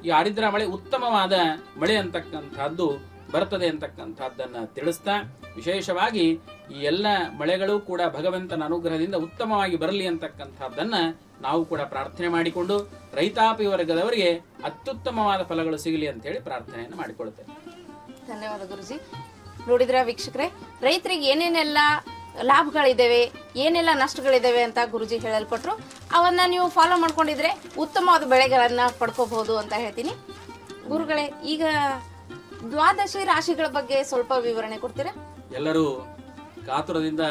ಈ ಆರಿದ್ರಾ ಮಳೆ ಉತ್ತಮವಾದ ಮಳೆ ಅಂತಕ್ಕಂಥದ್ದು ಬರ್ತದೆ ಅಂತಕ್ಕಂಥದ್ದನ್ನ ತಿಳಿಸ್ತಾ, ವಿಶೇಷವಾಗಿ ಈ ಎಲ್ಲ ಮಳೆಗಳು ಕೂಡ ಭಗವಂತನ ಅನುಗ್ರಹದಿಂದ ಉತ್ತಮವಾಗಿ ಬರಲಿ ಅಂತಕ್ಕಂಥದ್ದನ್ನ ನಾವು ಕೂಡ ಪ್ರಾರ್ಥನೆ ಮಾಡಿಕೊಂಡು ರೈತಾಪಿ ವರ್ಗದವರಿಗೆ ಅತ್ಯುತ್ತಮವಾದ ಫಲಗಳು ಸಿಗಲಿ ಅಂತ ಹೇಳಿ ಪ್ರಾರ್ಥನೆಯನ್ನು ಮಾಡಿಕೊಳ್ಳುತ್ತೇವೆ. ಧನ್ಯವಾದ ಗುರುಜಿ. ನೋಡಿದ್ರ ವೀಕ್ಷಕರೇ, ರೈತರಿಗೆ ಏನೇನೆಲ್ಲ ಲಾಭಗಳಿದ್ದಾವೆ, ಏನೆಲ್ಲ ನಷ್ಟಗಳಿದ್ದಾವೆ ಅಂತ ಗುರುಜಿ ಹೇಳಲ್ಪಟ್ರು. ಅವನ್ನ ನೀವು ಫಾಲೋ ಮಾಡ್ಕೊಂಡಿದ್ರೆ ಉತ್ತಮವಾದ ಬೆಳೆಗಳನ್ನ ಪಡ್ಕೋಬಹುದು ಅಂತ ಹೇಳ್ತೀನಿ. ಗುರುಗಳೇ, ಈಗ ದ್ವಾದಶಿ ರಾಶಿಗಳ ಬಗ್ಗೆ ಸ್ವಲ್ಪ ವಿವರಣೆ ಕೊಡ್ತೀರಾ? ಎಲ್ಲರೂ ಕಾತುರದಿಂದ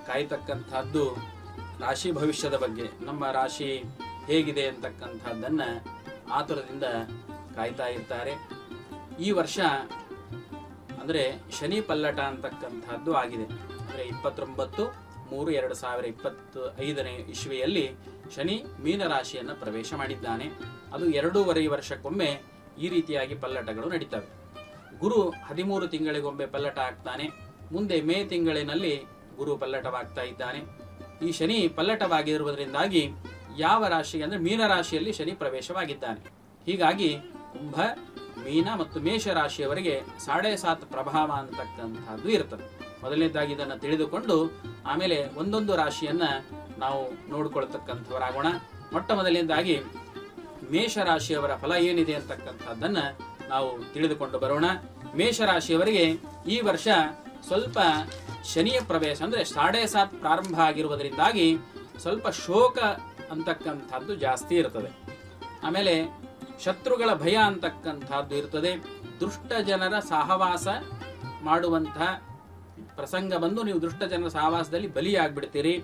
ಕಾಯ್ತಕ್ಕಂಥದ್ದು ರಾಶಿ ಭವಿಷ್ಯದ ಬಗ್ಗೆ, ನಮ್ಮ ರಾಶಿ ಹೇಗಿದೆ ಅಂತಕ್ಕಂಥದ್ದನ್ನ ಆತುರದಿಂದ ಕಾಯ್ತಾ ಇರ್ತಾರೆ. ಈ ವರ್ಷ ಅಂದ್ರೆ ಶನಿ ಪಲ್ಲಟ ಅಂತಕ್ಕಂಥದ್ದು ಆಗಿದೆ. ಅಂದ್ರೆ 29/3/2025 ಇಸ್ವಿಯಲ್ಲಿ ಶನಿ ಮೀನ ರಾಶಿಯನ್ನ ಪ್ರವೇಶ ಮಾಡಿದ್ದಾನೆ. ಅದು 2.5 ವರ್ಷಕ್ಕೊಮ್ಮೆ ಈ ರೀತಿಯಾಗಿ ಪಲ್ಲಟಗಳು ನಡೀತವೆ. ಗುರು 13 ತಿಂಗಳಿಗೊಮ್ಮೆ ಪಲ್ಲಟ ಆಗ್ತಾನೆ. ಮುಂದೆ ಮೇ ತಿಂಗಳಿನಲ್ಲಿ ಗುರು ಪಲ್ಲಟವಾಗ್ತಾ ಇದ್ದಾನೆ. ಈ ಶನಿ ಪಲ್ಲಟವಾಗಿರುವುದರಿಂದಾಗಿ ಯಾವ ರಾಶಿ ಅಂದ್ರೆ ಮೀನ ರಾಶಿಯಲ್ಲಿ ಶನಿ ಪ್ರವೇಶವಾಗಿದ್ದಾನೆ. ಹೀಗಾಗಿ ಕುಂಭ, ಮೀನ ಮತ್ತು ಮೇಷ ರಾಶಿಯವರಿಗೆ 7.5 ಪ್ರಭಾವ ಅಂತಕ್ಕಂಥದ್ದು ಇರ್ತದೆ. ಮೊದಲನೇದಾಗಿ ಇದನ್ನು ತಿಳಿದುಕೊಂಡು ಆಮೇಲೆ ಒಂದೊಂದು ರಾಶಿಯನ್ನ ನಾವು ನೋಡಿಕೊಳ್ತಕ್ಕಂಥವರಾಗೋಣ. ಮೊಟ್ಟ ಮೊದಲನೇದಾಗಿ ಮೇಷ ರಾಶಿಯವರ ಫಲ ಏನಿದೆ ಅಂತಕ್ಕಂಥದ್ದನ್ನ ನಾವು ತಿಳಿದುಕೊಂಡು ಬರೋಣ. ಮೇಷರಾಶಿಯವರಿಗೆ ಈ ವರ್ಷ ಸ್ವಲ್ಪ ಶನಿಯ ಪ್ರವೇಶ ಅಂದ್ರೆ 7.5 ಪ್ರಾರಂಭ ಆಗಿರುವುದರಿಂದಾಗಿ ಸ್ವಲ್ಪ ಶೋಕ ಅಂತಕ್ಕಂಥದ್ದು ಜಾಸ್ತಿ ಇರ್ತದೆ. ಆಮೇಲೆ ಶತ್ರುಗಳ ಭಯ ಅಂತಕ್ಕಂಥದ್ದು ಇರ್ತದೆ. ದುಷ್ಟ ಜನರ ಸಹವಾಸ ಮಾಡುವಂತಹ ಪ್ರಸಂಗ ಬಂದು ನೀವು ದುಷ್ಟ ಜನರ ಸಹವಾಸದಲ್ಲಿ ಬಲಿಯಾಗ್ಬಿಡ್ತೀರಿ.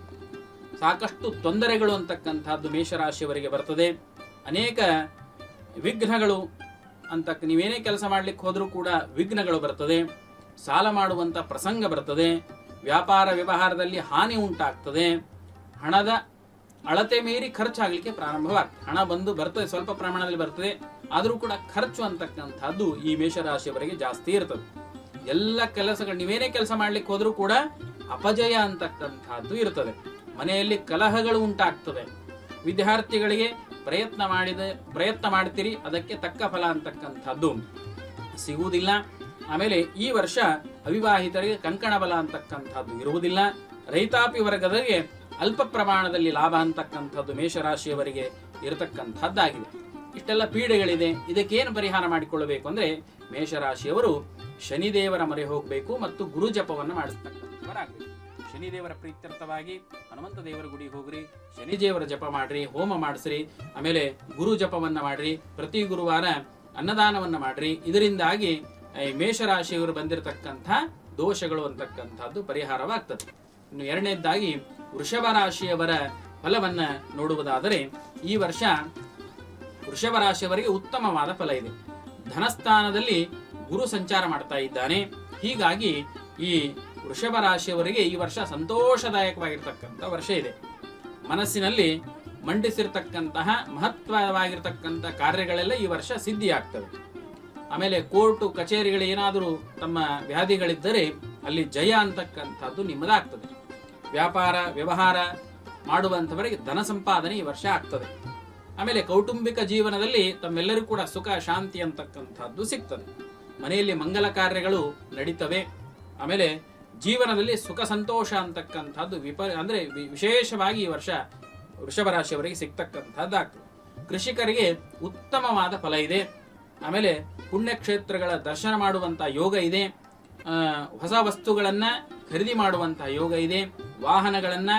ಸಾಕಷ್ಟು ತೊಂದರೆಗಳು ಅಂತಕ್ಕಂಥದ್ದು ಮೇಷರಾಶಿಯವರಿಗೆ ಬರ್ತದೆ. ಅನೇಕ ವಿಘ್ನಗಳು ಅಂತ ನೀವೇನೇ ಕೆಲಸ ಮಾಡ್ಲಿಕ್ಕೆ ಹೋದ್ರೂ ಕೂಡ ವಿಘ್ನಗಳು ಬರ್ತದೆ. ಸಾಲ ಮಾಡುವಂತ ಪ್ರಸಂಗ ಬರ್ತದೆ. ವ್ಯಾಪಾರ ವ್ಯವಹಾರದಲ್ಲಿ ಹಾನಿ ಉಂಟಾಗ್ತದೆ. ಹಣದ ಅಳತೆ ಮೀರಿ ಖರ್ಚಾಗಲಿಕ್ಕೆ ಪ್ರಾರಂಭವಾಗ್ತದೆ. ಹಣ ಬರ್ತದೆ, ಸ್ವಲ್ಪ ಪ್ರಮಾಣದಲ್ಲಿ ಬರ್ತದೆ, ಆದರೂ ಕೂಡ ಖರ್ಚು ಅಂತಕ್ಕಂಥದ್ದು ಈ ಮೇಷರಾಶಿಯವರಿಗೆ ಜಾಸ್ತಿ ಇರ್ತದೆ. ಎಲ್ಲ ಕೆಲಸಗಳು ನೀವೇನೇ ಕೆಲಸ ಮಾಡ್ಲಿಕ್ಕೆ ಹೋದ್ರೂ ಕೂಡ ಅಪಜಯ ಅಂತಕ್ಕಂಥದ್ದು ಇರ್ತದೆ. ಮನೆಯಲ್ಲಿ ಕಲಹಗಳು ಉಂಟಾಗ್ತದೆ. ವಿದ್ಯಾರ್ಥಿಗಳಿಗೆ ಪ್ರಯತ್ನ ಮಾಡ್ತೀರಿ, ಅದಕ್ಕೆ ತಕ್ಕ ಫಲ ಅಂತಕ್ಕಂಥದ್ದು ಸಿಗುವುದಿಲ್ಲ. ಆಮೇಲೆ ಈ ವರ್ಷ ಅವಿವಾಹಿತರಿಗೆ ಕಂಕಣ ಬಲ ಅಂತಕ್ಕಂಥದ್ದು ಇರುವುದಿಲ್ಲ. ರೈತಾಪಿ ವರ್ಗದವರಿಗೆ ಅಲ್ಪ ಪ್ರಮಾಣದಲ್ಲಿ ಲಾಭ ಅಂತಕ್ಕಂಥದ್ದು ಮೇಷರಾಶಿಯವರಿಗೆ ಇರತಕ್ಕಂಥದ್ದಾಗಿದೆ. ಇಷ್ಟೆಲ್ಲ ಪೀಡೆಗಳಿದೆ, ಇದಕ್ಕೇನು ಪರಿಹಾರ ಮಾಡಿಕೊಳ್ಳಬೇಕು ಅಂದ್ರೆ ಮೇಷರಾಶಿಯವರು ಶನಿದೇವರ ಮೊರೆ ಹೋಗಬೇಕು ಮತ್ತು ಗುರು ಜಪವನ್ನು ಮಾಡಿಸ್ತಕ್ಕಂಥವರಾಗಬೇಕು. ಶನಿದೇವರ ಪ್ರೀತ್ಯರ್ಥವಾಗಿ ಹನುಮಂತ ದೇವರ ಗುಡಿಗೆ ಹೋಗ್ರಿ, ಶನಿದೇವರ ಜಪ ಮಾಡ್ರಿ, ಹೋಮ ಮಾಡಿಸ್ರಿ, ಆಮೇಲೆ ಗುರು ಜಪವನ್ನ ಮಾಡ್ರಿ, ಪ್ರತಿ ಗುರುವಾರ ಅನ್ನದಾನವನ್ನ ಮಾಡ್ರಿ. ಇದರಿಂದಾಗಿ ಮೇಷರಾಶಿಯವರು ಬಂದಿರತಕ್ಕಂಥ ದೋಷಗಳು ಅಂತಕ್ಕಂಥದ್ದು ಪರಿಹಾರವಾಗ್ತದೆ. ಇನ್ನು ಎರಡನೇದಾಗಿ ವೃಷಭ ರಾಶಿಯವರ ಫಲವನ್ನ ನೋಡುವುದಾದರೆ ಈ ವರ್ಷ ವೃಷಭ ರಾಶಿಯವರಿಗೆ ಉತ್ತಮವಾದ ಫಲ ಇದೆ. ಧನಸ್ಥಾನದಲ್ಲಿ ಗುರು ಸಂಚಾರ ಮಾಡ್ತಾ ಇದ್ದಾನೆ. ಹೀಗಾಗಿ ಈ ವೃಷಭ ರಾಶಿಯವರಿಗೆ ಈ ವರ್ಷ ಸಂತೋಷದಾಯಕವಾಗಿರ್ತಕ್ಕಂಥ ವರ್ಷ ಇದೆ. ಮನಸ್ಸಿನಲ್ಲಿ ಮಂಡಿಸಿರ್ತಕ್ಕಂತಹ ಮಹತ್ವವಾಗಿರ್ತಕ್ಕಂಥ ಕಾರ್ಯಗಳೆಲ್ಲ ಈ ವರ್ಷ ಸಿದ್ಧಿಯಾಗ್ತವೆ. ಆಮೇಲೆ ಕೋರ್ಟು ಕಚೇರಿಗಳು ಏನಾದರೂ ತಮ್ಮ ವ್ಯಾಧಿಗಳಿದ್ದರೆ ಅಲ್ಲಿ ಜಯ ಅಂತಕ್ಕಂಥದ್ದು ನಿಮ್ಮದಾಗ್ತದೆ. ವ್ಯಾಪಾರ ವ್ಯವಹಾರ ಮಾಡುವಂಥವರಿಗೆ ಧನ ಸಂಪಾದನೆ ಈ ವರ್ಷ ಆಗ್ತದೆ. ಆಮೇಲೆ ಕೌಟುಂಬಿಕ ಜೀವನದಲ್ಲಿ ತಮ್ಮೆಲ್ಲರಿಗೂ ಕೂಡ ಸುಖ ಶಾಂತಿ ಅಂತಕ್ಕಂಥದ್ದು ಸಿಗ್ತದೆ. ಮನೆಯಲ್ಲಿ ಮಂಗಲ ಕಾರ್ಯಗಳು ನಡೀತವೆ. ಆಮೇಲೆ ಜೀವನದಲ್ಲಿ ಸುಖ ಸಂತೋಷ ಅಂತಕ್ಕಂಥದ್ದು ಅಂದ್ರೆ ವಿಶೇಷವಾಗಿ ಈ ವರ್ಷ ವೃಷಭ ರಾಶಿಯವರಿಗೆ ಸಿಗ್ತಕ್ಕಂಥದ್ದಾಗ್ತದೆ. ಕೃಷಿಕರಿಗೆ ಉತ್ತಮವಾದ ಫಲ ಇದೆ. ಆಮೇಲೆ ಪುಣ್ಯಕ್ಷೇತ್ರಗಳ ದರ್ಶನ ಮಾಡುವಂತ ಯೋಗ ಇದೆ. ಹೊಸ ವಸ್ತುಗಳನ್ನ ಖರೀದಿ ಮಾಡುವಂತಹ ಯೋಗ ಇದೆ. ವಾಹನಗಳನ್ನ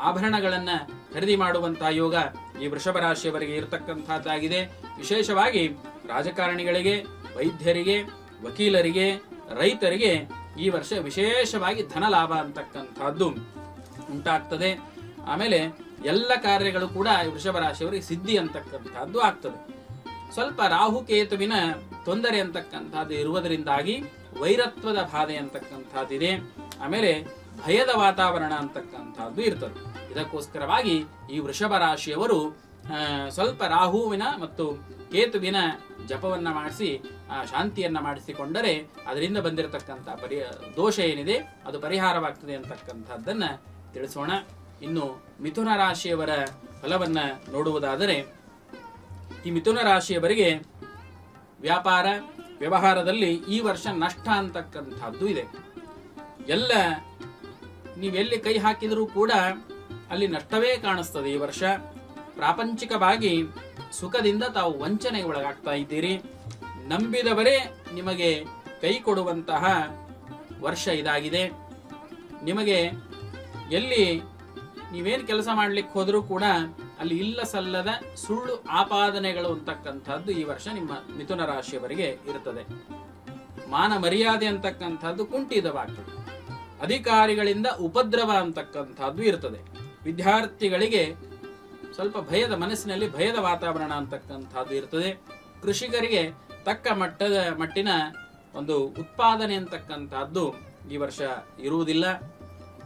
ಆಭರಣಗಳನ್ನ ಖರೀದಿ ಮಾಡುವಂತಹ ಯೋಗ ಈ ವೃಷಭ ರಾಶಿಯವರಿಗೆ ಇರತಕ್ಕಂತಹದ್ದಾಗಿದೆ. ವಿಶೇಷವಾಗಿ ರಾಜಕಾರಣಿಗಳಿಗೆ, ವೈದ್ಯರಿಗೆ, ವಕೀಲರಿಗೆ, ರೈತರಿಗೆ ಈ ವರ್ಷ ವಿಶೇಷವಾಗಿ ಧನ ಲಾಭ ಅಂತಕ್ಕಂಥದ್ದು ಉಂಟಾಗ್ತದೆ. ಆಮೇಲೆ ಎಲ್ಲ ಕಾರ್ಯಗಳು ಕೂಡ ವೃಷಭ ರಾಶಿಯವರಿಗೆ ಸಿದ್ಧಿ ಅಂತಕ್ಕಂಥದ್ದು ಆಗ್ತದೆ. ಸ್ವಲ್ಪ ರಾಹುಕೇತುವಿನ ತೊಂದರೆ ಅಂತಕ್ಕಂಥದ್ದು ಇರುವುದರಿಂದಾಗಿ ವೈರತ್ವದ ಬಾಧೆ ಅಂತಕ್ಕಂಥದ್ದಿದೆ. ಆಮೇಲೆ ಭಯದ ವಾತಾವರಣ ಅಂತಕ್ಕಂಥದ್ದು ಇರ್ತದೆ. ಇದಕ್ಕೋಸ್ಕರವಾಗಿ ಈ ವೃಷಭ ರಾಶಿಯವರು ಸ್ವಲ್ಪ ರಾಹುವಿನ ಮತ್ತು ಕೇತುವಿನ ಜಪವನ್ನ ಮಾಡಿಸಿ ಶಾಂತಿಯನ್ನ ಮಾಡಿಸಿಕೊಂಡರೆ ಅದರಿಂದ ಬಂದಿರತಕ್ಕಂಥ ದೋಷ ಏನಿದೆ ಅದು ಪರಿಹಾರವಾಗ್ತದೆ ಅಂತಕ್ಕಂಥದ್ದನ್ನ ತಿಳಿಸೋಣ. ಇನ್ನು ಮಿಥುನ ರಾಶಿಯವರ ಫಲವನ್ನ ನೋಡುವುದಾದರೆ ಈ ಮಿಥುನ ರಾಶಿಯವರಿಗೆ ವ್ಯಾಪಾರ ವ್ಯವಹಾರದಲ್ಲಿ ಈ ವರ್ಷ ನಷ್ಟ ಅಂತಕ್ಕಂಥದ್ದು ಇದೆ. ಎಲ್ಲ ನೀವೆಲ್ಲಿ ಕೈ ಹಾಕಿದರೂ ಕೂಡ ಅಲ್ಲಿ ನಷ್ಟವೇ ಕಾಣಿಸ್ತದೆ. ಈ ವರ್ಷ ಪ್ರಾಪಂಚಿಕವಾಗಿ ಸುಖದಿಂದ ತಾವು ವಂಚನೆಗೆ ಒಳಗಾಗ್ತಾ ಇದ್ದೀರಿ. ನಂಬಿದವರೇ ನಿಮಗೆ ಕೈ ಕೊಡುವಂತಹ ವರ್ಷ ಇದಾಗಿದೆ. ನಿಮಗೆ ಎಲ್ಲಿ ನೀವೇನು ಕೆಲಸ ಮಾಡ್ಲಿಕ್ಕೆ ಹೋದರೂ ಕೂಡ ಅಲ್ಲಿ ಇಲ್ಲ ಸಲ್ಲದ ಸುಳ್ಳು ಆಪಾದನೆಗಳು ಅಂತಕ್ಕಂಥದ್ದು ಈ ವರ್ಷ ನಿಮ್ಮ ಮಿಥುನ ರಾಶಿಯವರಿಗೆ ಇರುತ್ತದೆ. ಮಾನ ಮರ್ಯಾದೆ ಅಂತಕ್ಕಂಥದ್ದು ಕುಂಠಿತವಾಗ್ತದೆ. ಅಧಿಕಾರಿಗಳಿಂದ ಉಪದ್ರವ ಅಂತಕ್ಕಂಥದ್ದು ಇರ್ತದೆ. ವಿದ್ಯಾರ್ಥಿಗಳಿಗೆ ಸ್ವಲ್ಪ ಭಯದ ಮನಸ್ಸಿನಲ್ಲಿ ಭಯದ ವಾತಾವರಣ ಅಂತಕ್ಕಂಥದ್ದು ಇರ್ತದೆ. ಕೃಷಿಕರಿಗೆ ತಕ್ಕ ಮಟ್ಟಿನ ಒಂದು ಉತ್ಪಾದನೆ ಅಂತಕ್ಕಂಥದ್ದು ಈ ವರ್ಷ ಇರುವುದಿಲ್ಲ.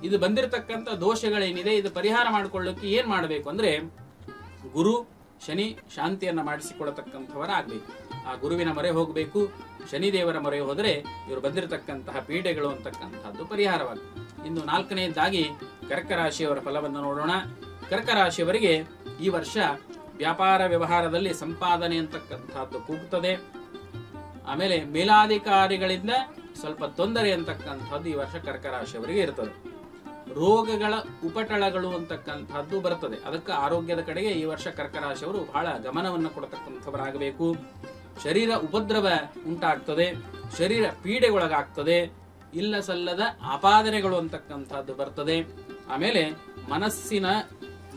ಇದು ಬಂದಿರತಕ್ಕಂಥ ದೋಷಗಳೇನಿದೆ ಇದು ಪರಿಹಾರ ಮಾಡಿಕೊಳ್ಳಕ್ಕೆ ಏನ್ ಮಾಡಬೇಕು ಅಂದ್ರೆ ಗುರು ಶನಿ ಶಾಂತಿಯನ್ನ ಮಾಡಿಸಿಕೊಳ್ಳತಕ್ಕಂಥವರಾಗಬೇಕು. ಆ ಗುರುವಿನ ಮೊರೆ ಹೋಗಬೇಕು. ಶನಿದೇವರ ಮೊರೆ ಹೋದರೆ ಇವರು ಬಂದಿರತಕ್ಕಂತಹ ಪೀಡೆಗಳು ಅಂತಕ್ಕಂಥದ್ದು ಪರಿಹಾರವಾಗುತ್ತೆ. ಇನ್ನು ನಾಲ್ಕನೆಯದಾಗಿ ಕರ್ಕ ರಾಶಿಯವರ ಫಲವನ್ನು ನೋಡೋಣ. ಕರ್ಕ ರಾಶಿಯವರಿಗೆ ಈ ವರ್ಷ ವ್ಯಾಪಾರ ವ್ಯವಹಾರದಲ್ಲಿ ಸಂಪಾದನೆ ಅಂತಕ್ಕಂಥದ್ದು ಕೂಗುತ್ತದೆ. ಆಮೇಲೆ ಮೇಲಾಧಿಕಾರಿಗಳಿಂದ ಸ್ವಲ್ಪ ತೊಂದರೆ ಅಂತಕ್ಕಂಥದ್ದು ಈ ವರ್ಷ ಕರ್ಕ ರಾಶಿಯವರಿಗೆ ಇರ್ತದೆ. ರೋಗಗಳ ಉಪಟಳಗಳು ಅಂತಕ್ಕಂಥದ್ದು ಬರ್ತದೆ. ಅದಕ್ಕೆ ಆರೋಗ್ಯದ ಕಡೆಗೆ ಈ ವರ್ಷ ಕರ್ಕ ರಾಶಿಯವರು ಬಹಳ ಗಮನವನ್ನು ಕೊಡತಕ್ಕಂಥವರಾಗಬೇಕು. ಶರೀರ ಉಪದ್ರವ ಉಂಟಾಗ್ತದೆ. ಶರೀರ ಪೀಡೆಗೊಳಗಾಗ್ತದೆ. ಇಲ್ಲ ಸಲ್ಲದ ಆಪಾದನೆಗಳು ಅಂತಕ್ಕಂಥದ್ದು ಬರ್ತದೆ. ಆಮೇಲೆ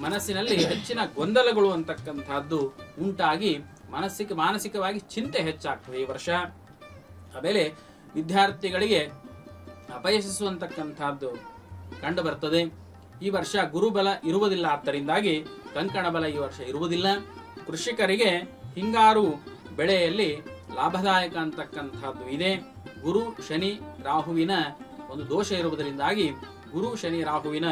ಮನಸ್ಸಿನಲ್ಲಿ ಹೆಚ್ಚಿನ ಗೊಂದಲಗಳು ಅಂತಕ್ಕಂಥದ್ದು ಉಂಟಾಗಿ ಮಾನಸಿಕವಾಗಿ ಚಿಂತೆ ಹೆಚ್ಚಾಗ್ತದೆ ಈ ವರ್ಷ. ಆಮೇಲೆ ವಿದ್ಯಾರ್ಥಿಗಳಿಗೆ ಅಪಯಶಿಸುವಂತಕ್ಕಂಥದ್ದು ಕಂಡು ಬರ್ತದೆ. ಈ ವರ್ಷ ಗುರುಬಲ ಇರುವುದಿಲ್ಲ. ಆದ್ದರಿಂದಾಗಿ ಕಂಕಣ ಬಲ ಈ ವರ್ಷ ಇರುವುದಿಲ್ಲ. ಕೃಷಿಕರಿಗೆ ಹಿಂಗಾರು ಬೆಳೆಯಲ್ಲಿ ಲಾಭದಾಯಕ ಅಂತಕ್ಕಂಥದ್ದು ಇದೆ. ಗುರು ಶನಿ ರಾಹುವಿನ ಒಂದು ದೋಷ ಇರುವುದರಿಂದಾಗಿ ಗುರು ಶನಿ ರಾಹುವಿನ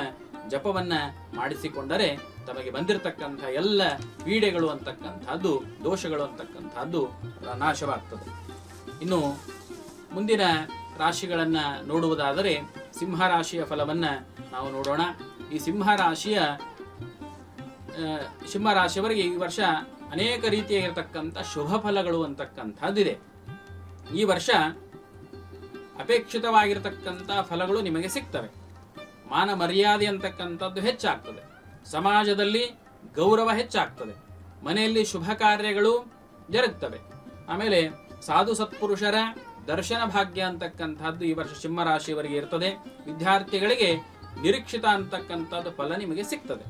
ಜಪವನ್ನ ಮಾಡಿಸಿಕೊಂಡರೆ ತಮಗೆ ಬಂದಿರತಕ್ಕಂಥ ಎಲ್ಲ ಪೀಡೆಗಳು ಅಂತಕ್ಕಂಥದ್ದು ದೋಷಗಳು ಅಂತಕ್ಕಂಥದ್ದು ನಾಶವಾಗ್ತದೆ. ಇನ್ನು ಮುಂದಿನ ರಾಶಿಗಳನ್ನ ನೋಡುವುದಾದರೆ ಸಿಂಹರಾಶಿಯ ಫಲವನ್ನ ನಾವು ನೋಡೋಣ. ಈ ಸಿಂಹರಾಶಿಯವರಿಗೆ ಈ ವರ್ಷ ಅನೇಕ ರೀತಿಯಾಗಿರ್ತಕ್ಕಂಥ ಶುಭ ಫಲಗಳು ಅಂತಕ್ಕಂಥದ್ದಿದೆ. ಈ ವರ್ಷ ಅಪೇಕ್ಷಿತವಾಗಿರತಕ್ಕಂಥ ಫಲಗಳು ನಿಮಗೆ ಸಿಗ್ತವೆ. ಮಾನ ಮರ್ಯಾದೆ ಅಂತಕ್ಕಂಥದ್ದು ಹೆಚ್ಚಾಗ್ತದೆ. ಸಮಾಜದಲ್ಲಿ ಗೌರವ ಹೆಚ್ಚಾಗ್ತದೆ. ಮನೆಯಲ್ಲಿ ಶುಭ ಕಾರ್ಯಗಳು ಜರುಗ್ತವೆ. ಆಮೇಲೆ ಸಾಧು ಸತ್ಪುರುಷರ ದರ್ಶನ ಭಾಗ್ಯ ಅಂತಕ್ಕಂಥದ್ದು ಈ ವರ್ಷ ಸಿಂಹ ರಾಶಿಯವರಿಗೆ ಇರ್ತದೆ. ವಿದ್ಯಾರ್ಥಿಗಳಿಗೆ ನಿರೀಕ್ಷಿತ ಅಂತಕ್ಕಂಥದ್ದು ಫಲ ನಿಮಗೆ ಸಿಗ್ತದೆ.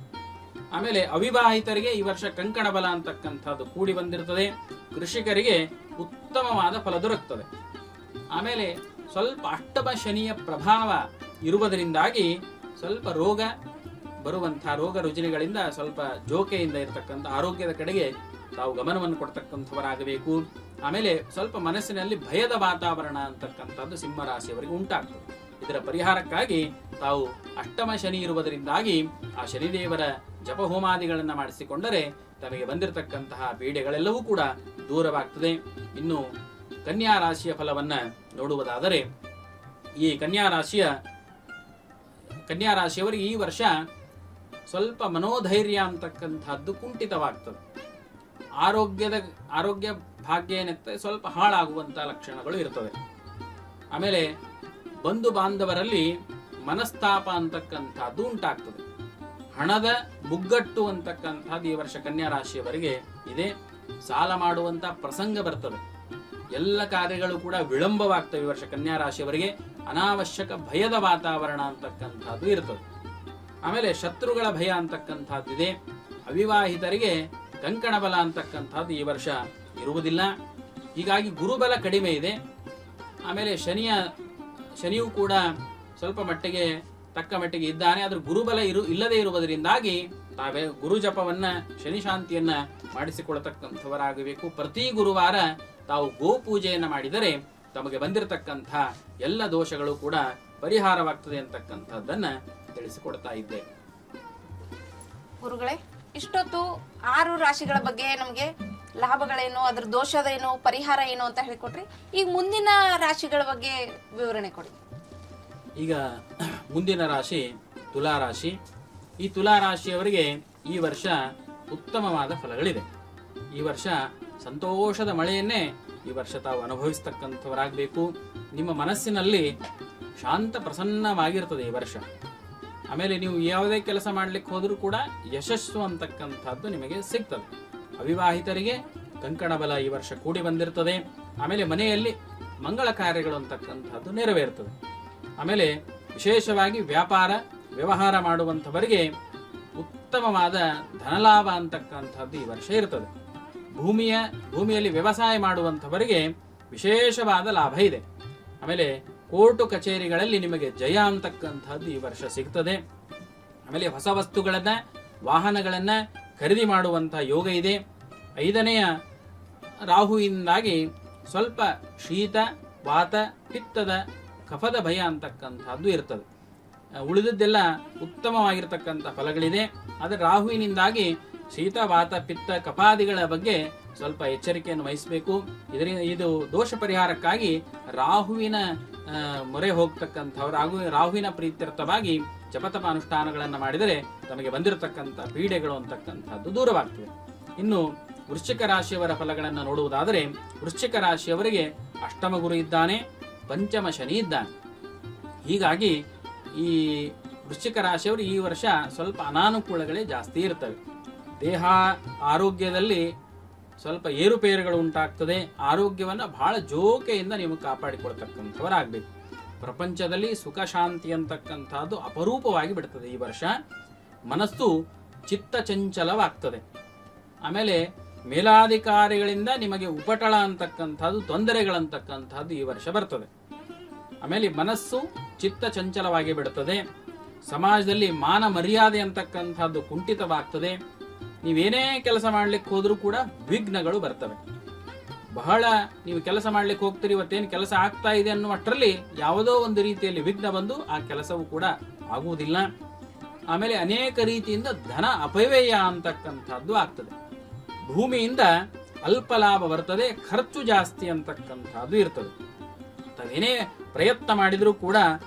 ಆಮೇಲೆ ಅವಿವಾಹಿತರಿಗೆ ಈ ವರ್ಷ ಕಂಕಣ ಬಲ ಅಂತಕ್ಕಂಥದ್ದು ಕೂಡಿ ಬಂದಿರ್ತದೆ. ಕೃಷಿಕರಿಗೆ ಉತ್ತಮವಾದ ಫಲ ದೊರಕುತ್ತದೆ. ಆಮೇಲೆ ಸ್ವಲ್ಪ ಅಷ್ಟಮ ಶನಿಯ ಪ್ರಭಾವ ಇರುವುದರಿಂದಾಗಿ ಸ್ವಲ್ಪ ರೋಗ ಬರುವಂತಹ ರೋಗ ರುಜಿನಗಳಿಂದ ಸ್ವಲ್ಪ ಜೋಕೆಯಿಂದ ಇರತಕ್ಕಂಥ ಆರೋಗ್ಯದ ಕಡೆಗೆ ತಾವು ಗಮನವನ್ನು ಕೊಡ್ತಕ್ಕಂಥವರಾಗಬೇಕು. ಆಮೇಲೆ ಸ್ವಲ್ಪ ಮನಸ್ಸಿನಲ್ಲಿ ಭಯದ ವಾತಾವರಣ ಅಂತಕ್ಕಂಥದ್ದು ಸಿಂಹ ರಾಶಿಯವರಿಗೆ ಉಂಟಾಗ್ತದೆ. ಇದರ ಪರಿಹಾರಕ್ಕಾಗಿ ತಾವು ಅಷ್ಟಮ ಶನಿ ಇರುವುದರಿಂದಾಗಿ ಆ ಶನಿದೇವರ ಜಪಹೋಮಾದಿಗಳನ್ನು ಮಾಡಿಸಿಕೊಂಡರೆ ತಮಗೆ ಬಂದಿರತಕ್ಕಂತಹ ಪೀಡೆಗಳೆಲ್ಲವೂ ಕೂಡ ದೂರವಾಗ್ತದೆ. ಇನ್ನು ಕನ್ಯಾ ರಾಶಿಯ ಫಲವನ್ನ ನೋಡುವುದಾದರೆ, ಈ ಕನ್ಯಾ ರಾಶಿಯವರಿಗೆ ಈ ವರ್ಷ ಸ್ವಲ್ಪ ಮನೋಧೈರ್ಯ ಅಂತಕ್ಕಂಥದ್ದು ಕುಂಠಿತವಾಗ್ತದೆ. ಆರೋಗ್ಯ ಭಾಗ್ಯ ಏನಿರ್ತದೆ ಸ್ವಲ್ಪ ಹಾಳಾಗುವಂತಹ ಲಕ್ಷಣಗಳು ಇರ್ತವೆ. ಆಮೇಲೆ ಬಂಧು ಬಾಂಧವರಲ್ಲಿ ಮನಸ್ತಾಪ ಅಂತಕ್ಕಂಥದ್ದು ಉಂಟಾಗ್ತದೆ. ಹಣದ ಮುಗ್ಗಟ್ಟು ಅಂತಕ್ಕಂಥದ್ದು ಈ ವರ್ಷ ಕನ್ಯಾ ರಾಶಿಯವರಿಗೆ ಇದೆ. ಸಾಲ ಮಾಡುವಂತ ಪ್ರಸಂಗ ಬರ್ತದೆ. ಎಲ್ಲ ಕಾರ್ಯಗಳು ಕೂಡ ವಿಳಂಬವಾಗ್ತವೆ. ಈ ವರ್ಷ ಕನ್ಯಾ ರಾಶಿಯವರಿಗೆ ಅನಾವಶ್ಯಕ ಭಯದ ವಾತಾವರಣ ಅಂತಕ್ಕಂಥದ್ದು ಇರ್ತದೆ. ಆಮೇಲೆ ಶತ್ರುಗಳ ಭಯ ಅಂತಕ್ಕಂಥದ್ದಿದೆ. ಅವಿವಾಹಿತರಿಗೆ ಕಂಕಣ ಬಲ ಅಂತಕ್ಕಂಥದ್ದು ಈ ವರ್ಷ ಇರುವುದಿಲ್ಲ. ಹೀಗಾಗಿ ಗುರುಬಲ ಕಡಿಮೆ ಇದೆ. ಆಮೇಲೆ ಶನಿಯೂ ಕೂಡ ಸ್ವಲ್ಪ ಮಟ್ಟಿಗೆ ತಕ್ಕ ಮಟ್ಟಿಗೆ ಇದ್ದಾನೆ. ಆದ್ರೆ ಗುರುಬಲ ಇಲ್ಲದೆ ಇರುವುದರಿಂದಾಗಿ ತಾವೇ ಗುರು ಜಪವನ್ನ ಶನಿ ಶಾಂತಿಯನ್ನ ಮಾಡಿಸಿಕೊಳ್ಳತಕ್ಕಂಥವರಾಗಬೇಕು. ಪ್ರತಿ ಗುರುವಾರ ತಾವು ಗೋ ಪೂಜೆಯನ್ನ ಮಾಡಿದರೆ ತಮಗೆ ಬಂದಿರತಕ್ಕಂಥ ಎಲ್ಲ ದೋಷಗಳು ಕೂಡ ಪರಿಹಾರವಾಗ್ತದೆ ಅಂತಕ್ಕಂಥದ್ದನ್ನ ತಿಳಿಸಿಕೊಡ್ತಾ ಇದ್ದೆ. ಗುರುಗಳೇ, ಇಷ್ಟೊತ್ತು 6 ರಾಶಿಗಳ ಬಗ್ಗೆ ನಮಗೆ ಲಾಭಗಳೇನು, ಅದ್ರ ದೋಷದೇನು, ಪರಿಹಾರ ಏನು ಅಂತ ಹೇಳಿಕೊಟ್ರಿ. ಈಗ ಮುಂದಿನ ರಾಶಿಗಳ ಬಗ್ಗೆ ವಿವರಣೆ ಕೊಡಿ. ಈಗ ಮುಂದಿನ ರಾಶಿ ತುಲಾ ರಾಶಿ. ಈ ತುಲಾ ರಾಶಿಯವರಿಗೆ ಈ ವರ್ಷ ಉತ್ತಮವಾದ ಫಲಗಳಿದೆ. ಈ ವರ್ಷ ಸಂತೋಷದ ಮಳೆಯನ್ನೇ ಈ ವರ್ಷ ತಾವು ಅನುಭವಿಸ್ತಕ್ಕಂಥವರಾಗಬೇಕು. ನಿಮ್ಮ ಮನಸ್ಸಿನಲ್ಲಿ ಶಾಂತ ಪ್ರಸನ್ನವಾಗಿರ್ತದೆ ಈ ವರ್ಷ. ಆಮೇಲೆ ನೀವು ಯಾವುದೇ ಕೆಲಸ ಮಾಡ್ಲಿಕ್ಕೆ ಹೋದ್ರೂ ಕೂಡ ಯಶಸ್ಸು ಅಂತಕ್ಕಂಥದ್ದು ನಿಮಗೆ ಸಿಗ್ತದೆ. ಅವಿವಾಹಿತರಿಗೆ ಕಂಕಣ ಬಲ ಈ ವರ್ಷ ಕೂಡಿ ಬಂದಿರ್ತದೆ. ಆಮೇಲೆ ಮನೆಯಲ್ಲಿ ಮಂಗಳ ಕಾರ್ಯಗಳು ಅಂತಕ್ಕಂಥದ್ದು ನೆರವೇರ್ತದೆ. ಆಮೇಲೆ ವಿಶೇಷವಾಗಿ ವ್ಯವಹಾರ ಮಾಡುವಂಥವರಿಗೆ ಉತ್ತಮವಾದ ಧನಲಾಭ ಅಂತಕ್ಕಂಥದ್ದು ಈ ವರ್ಷ ಇರ್ತದೆ. ಭೂಮಿಯಲ್ಲಿ ವ್ಯವಸಾಯ ಮಾಡುವಂಥವರಿಗೆ ವಿಶೇಷವಾದ ಲಾಭ ಇದೆ. ಆಮೇಲೆ ಕೋರ್ಟು ಕಚೇರಿಗಳಲ್ಲಿ ನಿಮಗೆ ಜಯ ಅಂತಕ್ಕಂಥದ್ದು ಈ ವರ್ಷ ಸಿಗ್ತದೆ. ಆಮೇಲೆ ಹೊಸ ವಸ್ತುಗಳನ್ನ ವಾಹನಗಳನ್ನ ಖರೀದಿ ಮಾಡುವಂತಹ ಯೋಗ ಇದೆ. 5ನೆಯ ರಾಹುವಿನಿಂದಾಗಿ ಸ್ವಲ್ಪ ಶೀತ, ವಾತ, ಪಿತ್ತದ, ಕಫದ ಭಯ ಅಂತಕ್ಕಂಥದ್ದು ಇರ್ತದೆ. ಉಳಿದದ್ದೆಲ್ಲ ಉತ್ತಮವಾಗಿರ್ತಕ್ಕಂಥ ಫಲಗಳಿದೆ. ಆದರೆ ರಾಹುವಿನಿಂದಾಗಿ ಶೀತ, ವಾತ, ಪಿತ್ತ, ಕಫಾದಿಗಳ ಬಗ್ಗೆ ಸ್ವಲ್ಪ ಎಚ್ಚರಿಕೆಯನ್ನು ವಹಿಸಬೇಕು. ಇದು ದೋಷ ಪರಿಹಾರಕ್ಕಾಗಿ ರಾಹುವಿನ ಮೊರೆ ಹೋಗ್ತಕ್ಕಂಥವ್ರು ರಾಹುವಿನ ಪ್ರೀತ್ಯರ್ಥವಾಗಿ ಜಪತಪ ಅನುಷ್ಠಾನಗಳನ್ನು ಮಾಡಿದರೆ ತಮಗೆ ಬಂದಿರತಕ್ಕಂಥ ಪೀಡೆಗಳು ಅಂತಕ್ಕಂಥದ್ದು ದೂರವಾಗ್ತದೆ. ಇನ್ನು ವೃಶ್ಚಿಕ ರಾಶಿಯವರ ಫಲಗಳನ್ನು ನೋಡುವುದಾದರೆ, ವೃಶ್ಚಿಕ ರಾಶಿಯವರಿಗೆ ಅಷ್ಟಮ ಗುರು ಇದ್ದಾನೆ, ಪಂಚಮ ಶನಿ ಇದ್ದಾನೆ. ಹೀಗಾಗಿ ಈ ವೃಶ್ಚಿಕ ರಾಶಿಯವರು ಈ ವರ್ಷ ಸ್ವಲ್ಪ ಅನಾನುಕೂಲಗಳೇ ಜಾಸ್ತಿ ಇರ್ತವೆ. ದೇಹ ಆರೋಗ್ಯದಲ್ಲಿ ಸ್ವಲ್ಪ ಏರುಪೇರುಗಳು ಉಂಟಾಗ್ತದೆ. ಆರೋಗ್ಯವನ್ನು ಬಹಳ ಜೋಕೆಯಿಂದ ನೀವು ಕಾಪಾಡಿಕೊಳ್ತಕ್ಕಂಥವರಾಗಬೇಕು. ಪ್ರಪಂಚದಲ್ಲಿ ಸುಖ ಶಾಂತಿ ಅಂತಕ್ಕಂಥದ್ದು ಅಪರೂಪವಾಗಿ ಬಿಡ್ತದೆ ಈ ವರ್ಷ. ಮನಸ್ಸು ಚಿತ್ತ ಚಂಚಲವಾಗ್ತದೆ. ಆಮೇಲೆ ಮೇಲಾಧಿಕಾರಿಗಳಿಂದ ನಿಮಗೆ ಉಪಟಳ ಅಂತಕ್ಕಂಥದ್ದು, ತೊಂದರೆಗಳಂತಕ್ಕಂಥದ್ದು ಈ ವರ್ಷ ಬರ್ತದೆ. ಆಮೇಲೆ ಮನಸ್ಸು ಚಿತ್ತ ಚಂಚಲವಾಗಿ ಬಿಡುತ್ತದೆ. ಸಮಾಜದಲ್ಲಿ ಮಾನ ಮರ್ಯಾದೆ ಅಂತಕ್ಕಂಥದ್ದು ಕುಂಠಿತವಾಗ್ತದೆ. ನೀವೇನೇ ಕೆಲಸ ಮಾಡ್ಲಿಕ್ಕೆ ಹೋದ್ರೂ ಕೂಡ ವಿಘ್ನಗಳು ಬರ್ತವೆ. ಬಹಳ ನೀವು ಕೆಲಸ ಮಾಡ್ಲಿಕ್ಕೆ ಹೋಗ್ತೀರಿ, ಇವತ್ತೇನು ಕೆಲಸ ಆಗ್ತಾ ಇದೆ ಅನ್ನುವಷ್ಟರಲ್ಲಿ ಯಾವುದೋ ಒಂದು ರೀತಿಯಲ್ಲಿ ವಿಘ್ನ ಬಂದು ಆ ಕೆಲಸವೂ ಕೂಡ ಆಗುವುದಿಲ್ಲ. ಆಮೇಲೆ ಅನೇಕ ರೀತಿಯಿಂದ ಧನ ಅಪವ್ಯಯ ಅಂತಕ್ಕಂಥದ್ದು ಆಗ್ತದೆ. ಭೂಮಿಯಿಂದ ಅಲ್ಪ ಲಾಭ ಬರ್ತದೆ, ಖರ್ಚು ಜಾಸ್ತಿ ಅಂತಕ್ಕಂಥದ್ದು ಇರ್ತದೆ. ತಾವೇನೇ ಪ್ರಯತ್ನ ಮಾಡಿದ್ರೂ ಕೂಡ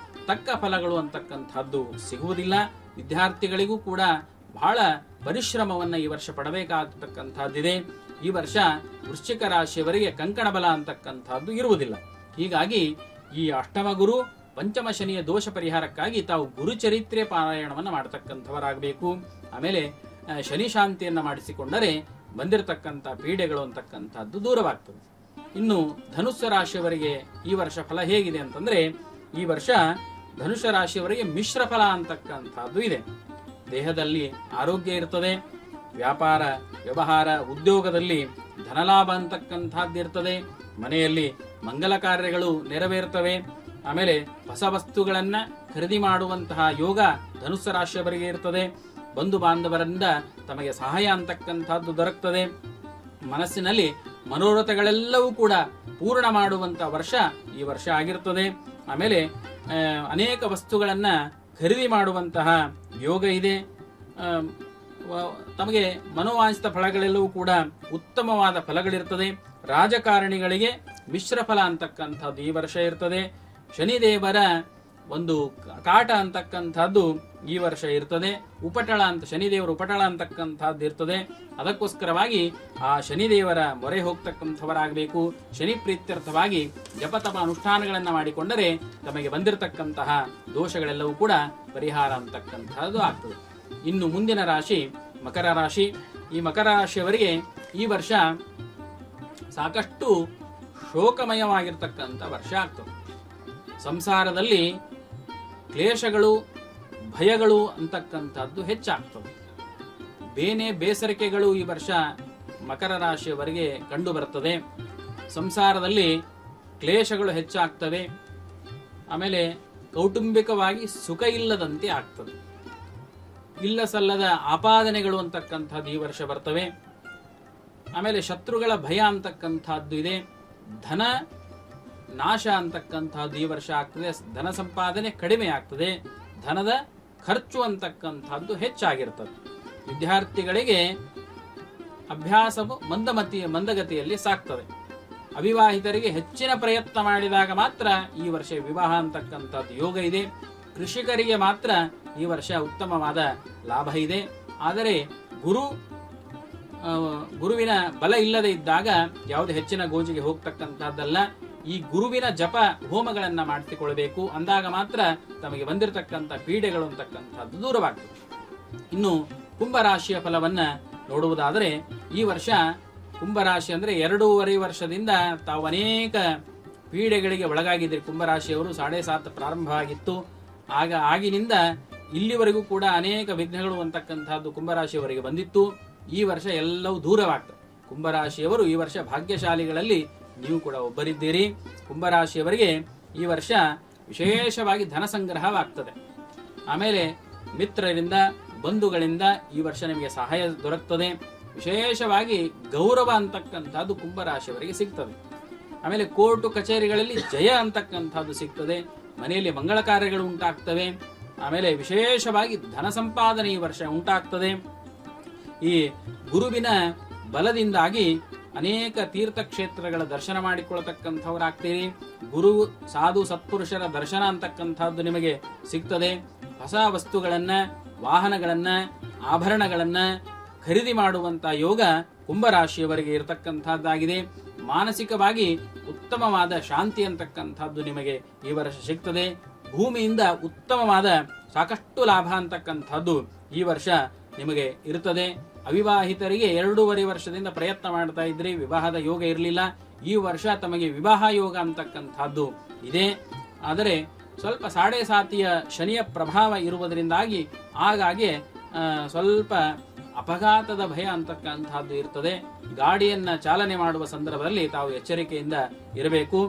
ತಕ್ಕ ಫಲಗಳು ಅಂತಕ್ಕಂಥದ್ದು ಸಿಗುವುದಿಲ್ಲ. ವಿದ್ಯಾರ್ಥಿಗಳಿಗೂ ಕೂಡ ಬಹಳ ಪರಿಶ್ರಮವನ್ನ ಈ ವರ್ಷ ಪಡಬೇಕಾಗತಕ್ಕಂಥದ್ದಿದೆ. ಈ ವರ್ಷ ವೃಶ್ಚಿಕ ರಾಶಿಯವರಿಗೆ ಕಂಕಣ ಬಲ ಅಂತಕ್ಕಂಥದ್ದು ಇರುವುದಿಲ್ಲ. ಹೀಗಾಗಿ ಈ ಅಷ್ಟಮ ಗುರು ಪಂಚಮ ಶನಿಯ ದೋಷ ಪರಿಹಾರಕ್ಕಾಗಿ ತಾವು ಗುರುಚರಿತ್ರೆ ಪಾರಾಯಣವನ್ನು ಮಾಡತಕ್ಕಂಥವರಾಗಬೇಕು. ಆಮೇಲೆ ಶನಿ ಶಾಂತಿಯನ್ನ ಮಾಡಿಸಿಕೊಂಡರೆ ಬಂದಿರತಕ್ಕಂಥ ಪೀಡೆಗಳು ಅಂತಕ್ಕಂಥದ್ದು ದೂರವಾಗ್ತದೆ. ಇನ್ನು ಧನುಸ್ಸು ರಾಶಿಯವರಿಗೆ ಈ ವರ್ಷ ಫಲ ಹೇಗಿದೆ ಅಂತಂದ್ರೆ, ಈ ವರ್ಷ ಧನುಷ ರಾಶಿಯವರಿಗೆ ಮಿಶ್ರ ಫಲ ಅಂತಕ್ಕಂಥದ್ದು ಇದೆ. ದೇಹದಲ್ಲಿ ಆರೋಗ್ಯ ಇರ್ತದೆ, ವ್ಯಾಪಾರ ವ್ಯವಹಾರ ಉದ್ಯೋಗದಲ್ಲಿ ಧನಲಾಭ ಅಂತಕ್ಕಂಥದ್ದು ಇರ್ತದೆ, ಮನೆಯಲ್ಲಿ ಮಂಗಲ ಕಾರ್ಯಗಳು ನೆರವೇರ್ತವೆ. ಆಮೇಲೆ ಹೊಸ ವಸ್ತುಗಳನ್ನ ಖರೀದಿ ಮಾಡುವಂತಹ ಯೋಗ ಧನುಸ್ಸು ರಾಶಿಯವರಿಗೆ ಇರ್ತದೆ. ಬಂಧು ಬಾಂಧವರಿಂದ ತಮಗೆ ಸಹಾಯ ಅಂತಕ್ಕಂಥದ್ದು ದೊರಕ್ತದೆ. ಮನಸ್ಸಿನಲ್ಲಿ ಮನೋರಥಗಳೆಲ್ಲವೂ ಕೂಡ ಪೂರ್ಣ ಮಾಡುವಂತ ವರ್ಷ ಈ ವರ್ಷ ಆಗಿರ್ತದೆ. ಆಮೇಲೆ ಅನೇಕ ವಸ್ತುಗಳನ್ನ ಖರೀದಿ ಮಾಡುವಂತಹ ಯೋಗ ಇದೆ. ತಮಗೆ ಮನೋವಾಂಛಿತ ಫಲಗಳೆಲ್ಲವೂ ಕೂಡ ಉತ್ತಮವಾದ ಫಲಗಳಿರ್ತದೆ. ರಾಜಕಾರಣಿಗಳಿಗೆ ಮಿಶ್ರ ಫಲ ಅಂತಕ್ಕಂಥದ್ದು ಈ ವರ್ಷ ಇರ್ತದೆ. ಶನಿದೇವರ ಒಂದು ಕಾಟ ಅಂತಕ್ಕಂಥದ್ದು ಈ ವರ್ಷ ಇರ್ತದೆ. ಉಪಟಳ ಅಂತ ಶನಿದೇವರ ಉಪಟಳ ಅಂತಕ್ಕಂಥದ್ದು ಇರ್ತದೆ. ಅದಕ್ಕೋಸ್ಕರವಾಗಿ ಆ ಶನಿದೇವರ ಮೊರೆ ಹೋಗ್ತಕ್ಕಂಥವರಾಗಬೇಕು. ಶನಿ ಪ್ರೀತ್ಯರ್ಥವಾಗಿ ಜಪತಪ ಅನುಷ್ಠಾನಗಳನ್ನ ಮಾಡಿಕೊಂಡರೆ ತಮಗೆ ಬಂದಿರತಕ್ಕಂತಹ ದೋಷಗಳೆಲ್ಲವೂ ಕೂಡ ಪರಿಹಾರ ಅಂತಕ್ಕಂಥದ್ದು ಆಗ್ತದೆ. ಇನ್ನು ಮುಂದಿನ ರಾಶಿ ಮಕರ ರಾಶಿ. ಈ ಮಕರ ರಾಶಿಯವರಿಗೆ ಈ ವರ್ಷ ಸಾಕಷ್ಟು ಶೋಕಮಯವಾಗಿರ್ತಕ್ಕಂಥ ವರ್ಷ ಆಗ್ತದೆ. ಸಂಸಾರದಲ್ಲಿ ಕ್ಲೇಶಗಳು ಭಯಗಳು ಅಂತಕ್ಕಂಥದ್ದು ಹೆಚ್ಚಾಗ್ತವೆ. ಬೇನೆ ಬೇಸರಿಕೆಗಳು ಈ ವರ್ಷ ಮಕರ ರಾಶಿಯವರಿಗೆ ಕಂಡು ಬರ್ತದೆ. ಸಂಸಾರದಲ್ಲಿ ಕ್ಲೇಶಗಳು ಹೆಚ್ಚಾಗ್ತವೆ. ಆಮೇಲೆ ಕೌಟುಂಬಿಕವಾಗಿ ಸುಖ ಇಲ್ಲದಂತೆ ಆಗ್ತದೆ. ಇಲ್ಲ ಸಲ್ಲದ ಆಪಾದನೆಗಳು ಅಂತಕ್ಕಂಥದ್ದು ಈ ವರ್ಷ ಬರ್ತವೆ. ಆಮೇಲೆ ಶತ್ರುಗಳ ಭಯ ಅಂತಕ್ಕಂಥದ್ದು ಇದೆ. ಧನ ನಾಶ ಅಂತಕ್ಕಂಥದ್ದು ಈ ವರ್ಷ ಆಗ್ತದೆ. ಧನ ಸಂಪಾದನೆ ಕಡಿಮೆ ಆಗ್ತದೆ. ಧನದ ಖರ್ಚು ಅಂತಕ್ಕಂಥದ್ದು ಹೆಚ್ಚಾಗಿರ್ತದೆ. ವಿದ್ಯಾರ್ಥಿಗಳಿಗೆ ಅಭ್ಯಾಸವು ಮಂದಗತಿಯಲ್ಲಿ ಸಾಗ್ತದೆ. ಅವಿವಾಹಿತರಿಗೆ ಹೆಚ್ಚಿನ ಪ್ರಯತ್ನ ಮಾಡಿದಾಗ ಮಾತ್ರ ಈ ವರ್ಷ ವಿವಾಹ ಅಂತಕ್ಕಂಥದ್ದು ಯೋಗ ಇದೆ. ಕೃಷಿಕರಿಗೆ ಮಾತ್ರ ಈ ವರ್ಷ ಉತ್ತಮವಾದ ಲಾಭ ಇದೆ. ಆದರೆ ಗುರುವಿನ ಬಲ ಇಲ್ಲದೆ ಇದ್ದಾಗ ಯಾವುದೇ ಹೆಚ್ಚಿನ ಗೋಜಿಗೆ ಹೋಗ್ತಕ್ಕಂಥದ್ದಲ್ಲ. ಈ ಗುರುವಿನ ಜಪ ಹೋಮಗಳನ್ನ ಮಾಡಿಸಿಕೊಳ್ಬೇಕು. ಅಂದಾಗ ಮಾತ್ರ ತಮಗೆ ಬಂದಿರತಕ್ಕಂಥ ಪೀಡೆಗಳು ಅಂತಕ್ಕಂಥದ್ದು ದೂರವಾಗ್ತದೆ. ಇನ್ನು ಕುಂಭರಾಶಿಯ ಫಲವನ್ನ ನೋಡುವುದಾದರೆ, ಈ ವರ್ಷ ಕುಂಭರಾಶಿ ಅಂದ್ರೆ 2.5 ವರ್ಷದಿಂದ ತಾವು ಅನೇಕ ಪೀಡೆಗಳಿಗೆ ಒಳಗಾಗಿದ್ದರೆ. ಕುಂಭರಾಶಿಯವರು 7.5 ಪ್ರಾರಂಭ ಆಗಿತ್ತು. ಆಗಿನಿಂದ ಇಲ್ಲಿವರೆಗೂ ಕೂಡ ಅನೇಕ ವಿಘ್ನಗಳು ಅಂತಕ್ಕಂಥದ್ದು ಕುಂಭರಾಶಿಯವರಿಗೆ ಬಂದಿತ್ತು. ಈ ವರ್ಷ ಎಲ್ಲವೂ ದೂರವಾಗ್ತದೆ. ಕುಂಭರಾಶಿಯವರು ಈ ವರ್ಷ ಭಾಗ್ಯಶಾಲಿಗಳಲ್ಲಿ ನೀವು ಕೂಡ ಒಬ್ಬರಿದ್ದೀರಿ. ಕುಂಭರಾಶಿಯವರಿಗೆ ಈ ವರ್ಷ ವಿಶೇಷವಾಗಿ ಧನ ಸಂಗ್ರಹವಾಗ್ತದೆ. ಆಮೇಲೆ ಮಿತ್ರರಿಂದ ಬಂಧುಗಳಿಂದ ಈ ವರ್ಷ ನಿಮಗೆ ಸಹಾಯ ದೊರಕ್ತದೆ. ವಿಶೇಷವಾಗಿ ಗೌರವ ಅಂತಕ್ಕಂಥದ್ದು ಕುಂಭರಾಶಿಯವರಿಗೆ ಸಿಗ್ತದೆ. ಆಮೇಲೆ ಕೋರ್ಟು ಕಚೇರಿಗಳಲ್ಲಿ ಜಯ ಅಂತಕ್ಕಂಥದ್ದು ಸಿಗ್ತದೆ. ಮನೆಯಲ್ಲಿ ಮಂಗಳ ಕಾರ್ಯಗಳು ಉಂಟಾಗ್ತವೆ. ಆಮೇಲೆ ವಿಶೇಷವಾಗಿ ಧನ ಸಂಪಾದನೆ ಈ ವರ್ಷ ಉಂಟಾಗ್ತದೆ. ಈ ಗುರುವಿನ ಬಲದಿಂದಾಗಿ ಅನೇಕ ತೀರ್ಥಕ್ಷೇತ್ರಗಳ ದರ್ಶನ ಮಾಡಿಕೊಳ್ಳತಕ್ಕಂಥವರಾಗ್ತೀರಿ. ಗುರು ಸಾಧು ಸತ್ಪುರುಷರ ದರ್ಶನ ಅಂತಕ್ಕಂಥದ್ದು ನಿಮಗೆ ಸಿಗ್ತದೆ. ಹೊಸ ವಸ್ತುಗಳನ್ನ, ವಾಹನಗಳನ್ನ, ಆಭರಣಗಳನ್ನ ಖರೀದಿ ಮಾಡುವಂತ ಯೋಗ ಕುಂಭರಾಶಿಯವರಿಗೆ ಇರತಕ್ಕಂಥದ್ದಾಗಿದೆ. ಮಾನಸಿಕವಾಗಿ ಉತ್ತಮವಾದ ಶಾಂತಿ ಅಂತಕ್ಕಂಥದ್ದು ನಿಮಗೆ ಈ ವರ್ಷ ಸಿಗ್ತದೆ. ಭೂಮಿಯಿಂದ ಉತ್ತಮವಾದ ಸಾಕಷ್ಟು ಲಾಭ ಅಂತಕ್ಕಂಥದ್ದು ಈ ವರ್ಷ ನಿಮಗೆ ಇರುತ್ತದೆ. ಅವಿವಾಹಿತರಿಗೆ 2.5 ವರ್ಷದಿಂದ ಪ್ರಯತ್ನ ಮಾಡ್ತಾ ಇದ್ರಿ, ವಿವಾಹದ ಯೋಗ ಇರಲಿಲ್ಲ. ಈ ವರ್ಷ ತಮಗೆ ವಿವಾಹ ಯೋಗ ಅಂತಕ್ಕಂಥದ್ದು ಇದೆ. ಆದರೆ ಸ್ವಲ್ಪ 7.5 ಶನಿಯ ಪ್ರಭಾವ ಇರುವುದರಿಂದಾಗಿ ಆಗಾಗ್ಗೆ ಸ್ವಲ್ಪ ಅಪಘಾತದ ಭಯ ಅಂತಕ್ಕಂಥದ್ದು ಇರ್ತದೆ. ಗಾಡಿಯನ್ನ ಚಾಲನೆ ಮಾಡುವ ಸಂದರ್ಭದಲ್ಲಿ ತಾವು ಎಚ್ಚರಿಕೆಯಿಂದ ಇರಬೇಕು.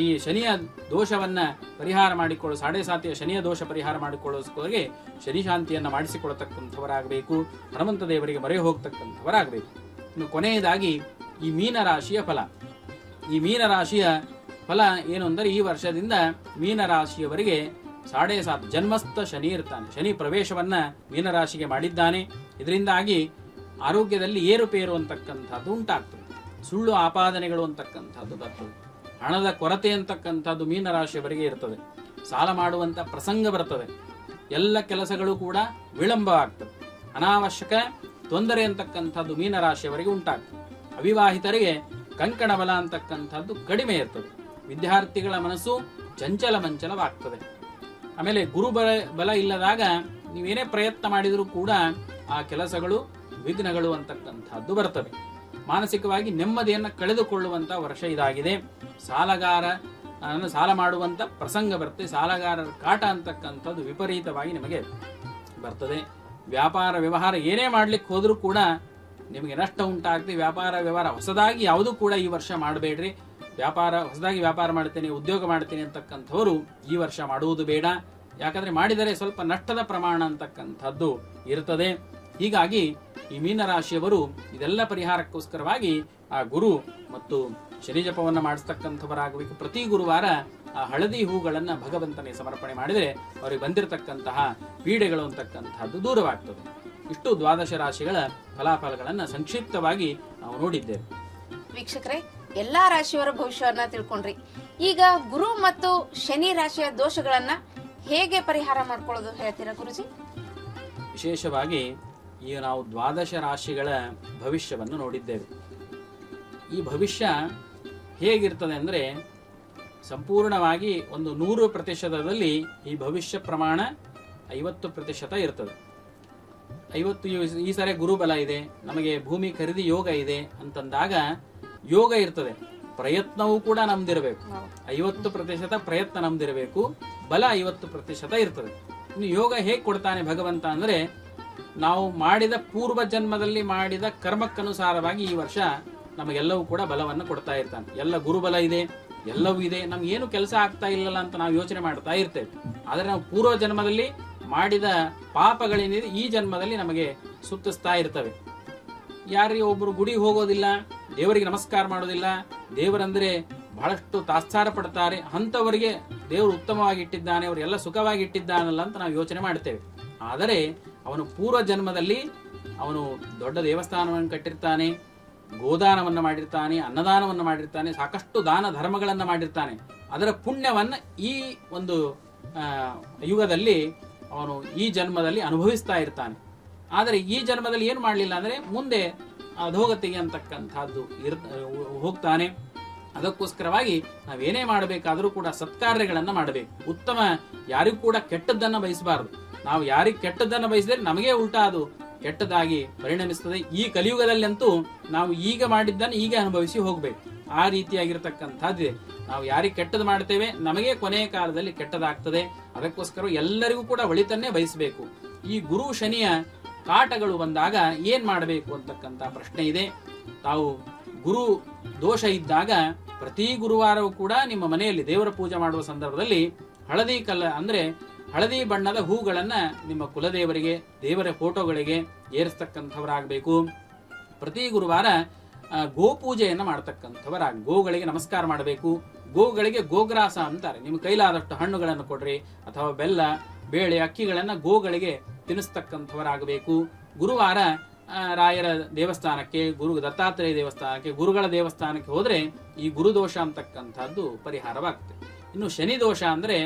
ಈ ಶನಿಯ ದೋಷವನ್ನ ಪರಿಹಾರ ಮಾಡಿಕೊಳ್ಳೋ 7.5 ಶನಿಯ ದೋಷ ಪರಿಹಾರ ಮಾಡಿಕೊಳ್ಳೋಸ್ಕರಿಗೆ ಶನಿ ಶಾಂತಿಯನ್ನ ಮಾಡಿಸಿಕೊಳ್ಳತಕ್ಕಂಥವರಾಗಬೇಕು. ಹನುಮಂತ ದೇವರಿಗೆ ಮೊರೆ ಹೋಗ್ತಕ್ಕಂಥವರಾಗಬೇಕು. ಇನ್ನು ಕೊನೆಯದಾಗಿ ಈ ಮೀನರಾಶಿಯ ಫಲ. ಈ ಮೀನರಾಶಿಯ ಫಲ ಏನು ಅಂದರೆ, ಈ ವರ್ಷದಿಂದ ಮೀನರಾಶಿಯವರಿಗೆ 7.5 ಜನ್ಮಸ್ಥ ಶನಿ ಇರ್ತಾನೆ. ಶನಿ ಪ್ರವೇಶವನ್ನ ಮೀನರಾಶಿಗೆ ಮಾಡಿದ್ದಾನೆ. ಇದರಿಂದಾಗಿ ಆರೋಗ್ಯದಲ್ಲಿ ಏರುಪೇರು ಅಂತಕ್ಕಂಥದ್ದು ಉಂಟಾಗ್ತದೆ. ಸುಳ್ಳು ಆಪಾದನೆಗಳು ಅಂತಕ್ಕಂಥದ್ದು ಬರ್ತದೆ. ಹಣದ ಕೊರತೆ ಅಂತಕ್ಕಂಥದ್ದು ಮೀನರಾಶಿಯವರಿಗೆ ಇರ್ತದೆ. ಸಾಲ ಮಾಡುವಂತ ಪ್ರಸಂಗ ಬರ್ತದೆ. ಎಲ್ಲ ಕೆಲಸಗಳು ಕೂಡ ವಿಳಂಬವಾಗ್ತದೆ. ಅನಾವಶ್ಯಕ ತೊಂದರೆ ಅಂತಕ್ಕಂಥದ್ದು ಮೀನರಾಶಿಯವರಿಗೆ ಉಂಟಾಗ್ತದೆ. ಅವಿವಾಹಿತರಿಗೆ ಕಂಕಣ ಬಲ ಅಂತಕ್ಕಂಥದ್ದು ಕಡಿಮೆ ಇರ್ತದೆ. ವಿದ್ಯಾರ್ಥಿಗಳ ಮನಸ್ಸು ಚಂಚಲವಾಗ್ತದೆ. ಆಮೇಲೆ ಗುರು ಬಲ ಇಲ್ಲದಾಗ ನೀವೇನೇ ಪ್ರಯತ್ನ ಮಾಡಿದರೂ ಕೂಡ ಆ ಕೆಲಸಗಳು ವಿಘ್ನಗಳು ಅಂತಕ್ಕಂಥದ್ದು ಬರ್ತವೆ. ಮಾನಸಿಕವಾಗಿ ನೆಮ್ಮದಿಯನ್ನು ಕಳೆದುಕೊಳ್ಳುವಂತ ವರ್ಷ ಇದಾಗಿದೆ. ಸಾಲ ಮಾಡುವಂತ ಪ್ರಸಂಗ ಬರುತ್ತೆ. ಸಾಲಗಾರರ ಕಾಟ ಅಂತಕ್ಕಂಥದ್ದು ವಿಪರೀತವಾಗಿ ನಿಮಗೆ ಬರ್ತದೆ. ವ್ಯಾಪಾರ ವ್ಯವಹಾರ ಏನೇ ಮಾಡ್ಲಿಕ್ಕೆ ಹೋದ್ರೂ ಕೂಡ ನಿಮಗೆ ನಷ್ಟ ಉಂಟಾಗ್ತದೆ. ವ್ಯಾಪಾರ ವ್ಯವಹಾರ ಹೊಸದಾಗಿ ಯಾವುದೂ ಕೂಡ ಈ ವರ್ಷ ಮಾಡಬೇಡ್ರಿ. ಹೊಸದಾಗಿ ವ್ಯಾಪಾರ ಮಾಡ್ತೇನೆ, ಉದ್ಯೋಗ ಮಾಡ್ತೇನೆ ಅಂತಕ್ಕಂಥವರು ಈ ವರ್ಷ ಮಾಡುವುದು ಬೇಡ. ಯಾಕಂದ್ರೆ ಮಾಡಿದರೆ ಸ್ವಲ್ಪ ನಷ್ಟದ ಪ್ರಮಾಣ ಅಂತಕ್ಕಂಥದ್ದು ಇರ್ತದೆ. ಹೀಗಾಗಿ ಈ ಮೀನರಾಶಿಯವರು ಇದೆಲ್ಲ ಪರಿಹಾರಕ್ಕೋಸ್ಕರವಾಗಿ ಆ ಗುರು ಮತ್ತು ಶನಿ ಜಪವನ್ನ ಮಾಡಿಸ್ತಕ್ಕಂಥವರಾಗಬೇಕು. ಪ್ರತಿ ಗುರುವಾರ ಆ ಹಳದಿ ಹೂಗಳನ್ನ ಭಗವಂತನಿಗೆ ಸಮರ್ಪಣೆ ಮಾಡಿದರೆ ಅವರಿಗೆ ಬಂದಿರತಕ್ಕಂತಹ ಪೀಡೆಗಳು ಅಂತಕ್ಕಂಥದ್ದು ದೂರವಾಗ್ತದೆ. ಇಷ್ಟು ದ್ವಾದಶ ರಾಶಿಗಳ ಫಲಾಫಲಗಳನ್ನ ಸಂಕ್ಷಿಪ್ತವಾಗಿ ನಾವು ನೋಡಿದ್ದೇವೆ. ವೀಕ್ಷಕರೇ, ಎಲ್ಲಾ ರಾಶಿಯವರ ಭವಿಷ್ಯವನ್ನ ತಿಳ್ಕೊಂಡ್ರಿ. ಈಗ ಗುರು ಮತ್ತು ಶನಿ ರಾಶಿಯ ದೋಷಗಳನ್ನ ಹೇಗೆ ಪರಿಹಾರ ಮಾಡ್ಕೊಳ್ಳೋದು ಹೇಳ್ತೀರಾ ಗುರುಜಿ? ವಿಶೇಷವಾಗಿ ಈಗ ನಾವು ದ್ವಾದಶ ರಾಶಿಗಳ ಭವಿಷ್ಯವನ್ನು ನೋಡಿದ್ದೇವೆ. ಈ ಭವಿಷ್ಯ ಹೇಗಿರ್ತದೆ ಅಂದ್ರೆ ಸಂಪೂರ್ಣವಾಗಿ ಒಂದು 100% ಈ ಭವಿಷ್ಯ ಪ್ರಮಾಣ 50% ಇರ್ತದೆ. 50 ಈ ಸರಿ ಗುರುಬಲ ಇದೆ, ನಮಗೆ ಭೂಮಿ ಖರೀದಿ ಯೋಗ ಇದೆ ಅಂತಂದಾಗ ಯೋಗ ಇರ್ತದೆ, ಪ್ರಯತ್ನವೂ ಕೂಡ ನಮ್ದಿರಬೇಕು. 50% ಪ್ರಯತ್ನ ನಮ್ದಿರಬೇಕು, ಬಲ 50% ಇರ್ತದೆ. ಇನ್ನು ಯೋಗ ಹೇಗೆ ಕೊಡ್ತಾನೆ ಭಗವಂತ ಅಂದ್ರೆ ನಾವು ಮಾಡಿದ ಪೂರ್ವ ಜನ್ಮದಲ್ಲಿ ಮಾಡಿದ ಕರ್ಮಕ್ಕನುಸಾರವಾಗಿ ಈ ವರ್ಷ ನಮಗೆಲ್ಲವೂ ಕೂಡ ಬಲವನ್ನು ಕೊಡ್ತಾ ಇರ್ತಾನೆ. ಎಲ್ಲ ಗುರುಬಲ ಇದೆ, ಎಲ್ಲವೂ ಇದೆ, ನಮ್ಗೆ ಏನು ಕೆಲಸ ಆಗ್ತಾ ಇಲ್ಲಲ್ಲ ಅಂತ ನಾವು ಯೋಚನೆ ಮಾಡ್ತಾ ಇರ್ತೇವೆ. ಆದ್ರೆ ನಾವು ಪೂರ್ವ ಜನ್ಮದಲ್ಲಿ ಮಾಡಿದ ಪಾಪಗಳೇನಿದೆ ಈ ಜನ್ಮದಲ್ಲಿ ನಮಗೆ ಸುತ್ತಿಸ್ತಾ ಇರ್ತವೆ. ಯಾರಿಗೆ ಒಬ್ರು ಗುಡಿಗೆ ಹೋಗೋದಿಲ್ಲ, ದೇವರಿಗೆ ನಮಸ್ಕಾರ ಮಾಡೋದಿಲ್ಲ, ದೇವರಂದ್ರೆ ಬಹಳಷ್ಟು ತಾತ್ಸಾರ ಪಡ್ತಾರೆ, ಅಂಥವರಿಗೆ ದೇವರು ಉತ್ತಮವಾಗಿ ಇಟ್ಟಿದ್ದಾನೆ, ಅವರೆಲ್ಲ ಸುಖವಾಗಿ ಇಟ್ಟಿದ್ದಾನಲ್ಲ ಅಂತ ನಾವು ಯೋಚನೆ ಮಾಡ್ತೇವೆ. ಆದರೆ ಅವನು ಪೂರ್ವ ಜನ್ಮದಲ್ಲಿ ಅವನು ದೊಡ್ಡ ದೇವಸ್ಥಾನವನ್ನು ಕಟ್ಟಿರ್ತಾನೆ, ಗೋದಾನವನ್ನ ಮಾಡಿರ್ತಾನೆ, ಅನ್ನದಾನವನ್ನ ಮಾಡಿರ್ತಾನೆ, ಸಾಕಷ್ಟು ದಾನ ಧರ್ಮಗಳನ್ನ ಮಾಡಿರ್ತಾನೆ. ಅದರ ಪುಣ್ಯವನ್ನ ಈ ಒಂದು ಯುಗದಲ್ಲಿ ಅವನು ಈ ಜನ್ಮದಲ್ಲಿ ಅನುಭವಿಸ್ತಾ ಇರ್ತಾನೆ. ಆದರೆ ಈ ಜನ್ಮದಲ್ಲಿ ಏನು ಮಾಡಲಿಲ್ಲ ಅಂದ್ರೆ ಮುಂದೆ ಅಧೋಗತಿಗೆ ಅಂತಕ್ಕಂಥದ್ದು ಹೋಗ್ತಾನೆ. ಅದಕ್ಕೋಸ್ಕರವಾಗಿ ನಾವೇನೇ ಮಾಡಬೇಕಾದ್ರೂ ಕೂಡ ಸತ್ಕಾರ್ಯಗಳನ್ನ ಮಾಡಬೇಕು. ಉತ್ತಮ, ಯಾರಿಗೂ ಕೂಡ ಕೆಟ್ಟದ್ದನ್ನ ಬಯಸಬಾರದು. ನಾವು ಯಾರಿಗೆ ಕೆಟ್ಟದ್ದನ್ನ ಬಯಸಿದ್ರೆ ನಮಗೆ ಉಲ್ಟಾ ಅದು ಕೆಟ್ಟದಾಗಿ ಪರಿಣಮಿಸ್ತದೆ. ಈ ಕಲಿಯುಗದಲ್ಲಂತೂ ನಾವು ಈಗ ಮಾಡಿದ್ದನ್ನು ಈಗ ಅನುಭವಿಸಿ ಹೋಗ್ಬೇಕು. ಆ ರೀತಿಯಾಗಿರ್ತಕ್ಕಂಥದ್ದಿದೆ. ನಾವು ಯಾರಿಗೆ ಕೆಟ್ಟದ್ದು ಮಾಡ್ತೇವೆ ನಮಗೆ ಕೊನೆಯ ಕಾಲದಲ್ಲಿ ಕೆಟ್ಟದಾಗ್ತದೆ. ಅದಕ್ಕೋಸ್ಕರ ಎಲ್ಲರಿಗೂ ಕೂಡ ಒಳಿತನ್ನೇ ಬಯಸಬೇಕು. ಈ ಗುರು ಶನಿಯ ಕಾಟಗಳು ಬಂದಾಗ ಏನ್ ಮಾಡಬೇಕು ಅಂತಕ್ಕಂಥ ಪ್ರಶ್ನೆ ಇದೆ. ತಾವು ಗುರು ದೋಷ ಇದ್ದಾಗ ಪ್ರತಿ ಗುರುವಾರವೂ ಕೂಡ ನಿಮ್ಮ ಮನೆಯಲ್ಲಿ ದೇವರ ಪೂಜೆ ಮಾಡುವ ಸಂದರ್ಭದಲ್ಲಿ ಹಳದಿ ಬಣ್ಣದ ಹೂಗಳನ್ನ ನಿಮ್ಮ ಕುಲದೇವರಿಗೆ, ದೇವರ ಫೋಟೋಗಳಿಗೆ ಏರಿಸ್ತಕ್ಕಂಥವರಾಗಬೇಕು. ಪ್ರತಿ ಗುರುವಾರ ಗೋಪೂಜೆಯನ್ನ ಗೋಗಳಿಗೆ ನಮಸ್ಕಾರ ಮಾಡಬೇಕು. ಗೋಗಳಿಗೆ ಗೋಗ್ರಾಸ ಅಂತಾರೆ. ನಿಮ್ಮ ಕೈಲಾದಷ್ಟು ಹಣ್ಣುಗಳನ್ನು ಕೊಡ್ರಿ, ಅಥವಾ ಬೆಲ್ಲ, ಬೇಳೆ, ಅಕ್ಕಿಗಳನ್ನ ಗೋಗಳಿಗೆ ತಿನ್ನಿಸ್ತಕ್ಕಂಥವರಾಗಬೇಕು. ಗುರುವಾರ ರಾಯರ ದೇವಸ್ಥಾನಕ್ಕೆ, ಗುರು ದತ್ತಾತ್ರೇಯ ದೇವಸ್ಥಾನಕ್ಕೆ, ಗುರುಗಳ ದೇವಸ್ಥಾನಕ್ಕೆ ಹೋದ್ರೆ ಈ ಗುರುದೋಷ ಅಂತಕ್ಕಂಥದ್ದು ಪರಿಹಾರವಾಗ್ತದೆ. ಇನ್ನು ಶನಿ ದೋಷ ಅಂದ್ರೆ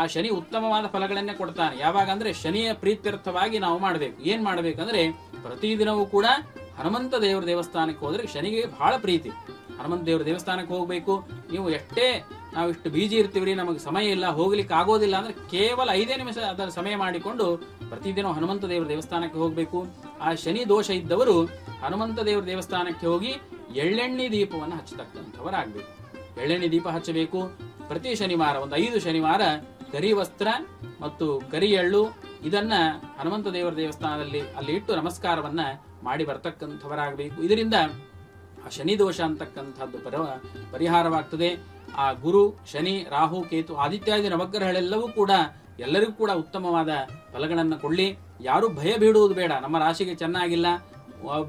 ಆ ಶನಿ ಉತ್ತಮವಾದ ಫಲಗಳನ್ನೇ ಕೊಡ್ತಾನೆ. ಯಾವಾಗ ಅಂದ್ರೆ ಶನಿಯ ಪ್ರೀತ್ಯರ್ಥವಾಗಿ ನಾವು ಮಾಡ್ಬೇಕು. ಏನ್ ಮಾಡ್ಬೇಕಂದ್ರೆ ಪ್ರತಿದಿನವೂ ಕೂಡ ಹನುಮಂತ ದೇವರ ದೇವಸ್ಥಾನಕ್ಕೆ ಹೋದ್ರೆ ಶನಿಗೆ ಬಹಳ ಪ್ರೀತಿ. ಹನುಮಂತ ದೇವರ ದೇವಸ್ಥಾನಕ್ಕೆ ಹೋಗ್ಬೇಕು. ನೀವು ನಾವು ಇಷ್ಟು ಬೀಜಿ ಇರ್ತೀವ್ರಿ, ನಮಗೆ ಸಮಯ ಇಲ್ಲ, ಹೋಗ್ಲಿಕ್ಕೆ ಆಗೋದಿಲ್ಲ ಅಂದ್ರೆ ಕೇವಲ 5 ನಿಮಿಷ ಅದರ ಸಮಯ ಮಾಡಿಕೊಂಡು ಪ್ರತಿದಿನ ಹನುಮಂತ ದೇವರ ದೇವಸ್ಥಾನಕ್ಕೆ ಹೋಗ್ಬೇಕು. ಆ ಶನಿ ದೋಷ ಇದ್ದವರು ಹನುಮಂತ ದೇವರ ದೇವಸ್ಥಾನಕ್ಕೆ ಹೋಗಿ ಎಳ್ಳೆಣ್ಣೆ ದೀಪವನ್ನು ಹಚ್ಚತಕ್ಕಂಥವರಾಗಬೇಕು. ಎಳ್ಳೆಣ್ಣೆ ದೀಪ ಹಚ್ಚಬೇಕು. ಪ್ರತಿ ಶನಿವಾರ ಒಂದು 5 ಶನಿವಾರ ಕರಿ ವಸ್ತ್ರ ಮತ್ತು ಕರಿ ಎಳ್ಳು ಇದನ್ನ ಹನುಮಂತ ದೇವರ ದೇವಸ್ಥಾನದಲ್ಲಿ ಅಲ್ಲಿ ಇಟ್ಟು ನಮಸ್ಕಾರವನ್ನ ಮಾಡಿ ಬರ್ತಕ್ಕಂಥವರಾಗಬೇಕು. ಇದರಿಂದ ಆ ಶನಿ ದೋಷ ಅಂತಕ್ಕಂಥದ್ದು ಪರಿಹಾರವಾಗ್ತದೆ. ಆ ಗುರು, ಶನಿ, ರಾಹು, ಕೇತು, ಆದಿತ್ಯಾದಿ ನವಗ್ರಹಗಳೆಲ್ಲವೂ ಕೂಡ ಎಲ್ಲರಿಗೂ ಕೂಡ ಉತ್ತಮವಾದ ಫಲಗಳನ್ನು ಕೊಡ್ಲಿ. ಯಾರು ಭಯ ಬೀಳುವುದು ಬೇಡ. ನಮ್ಮ ರಾಶಿಗೆ ಚೆನ್ನಾಗಿಲ್ಲ,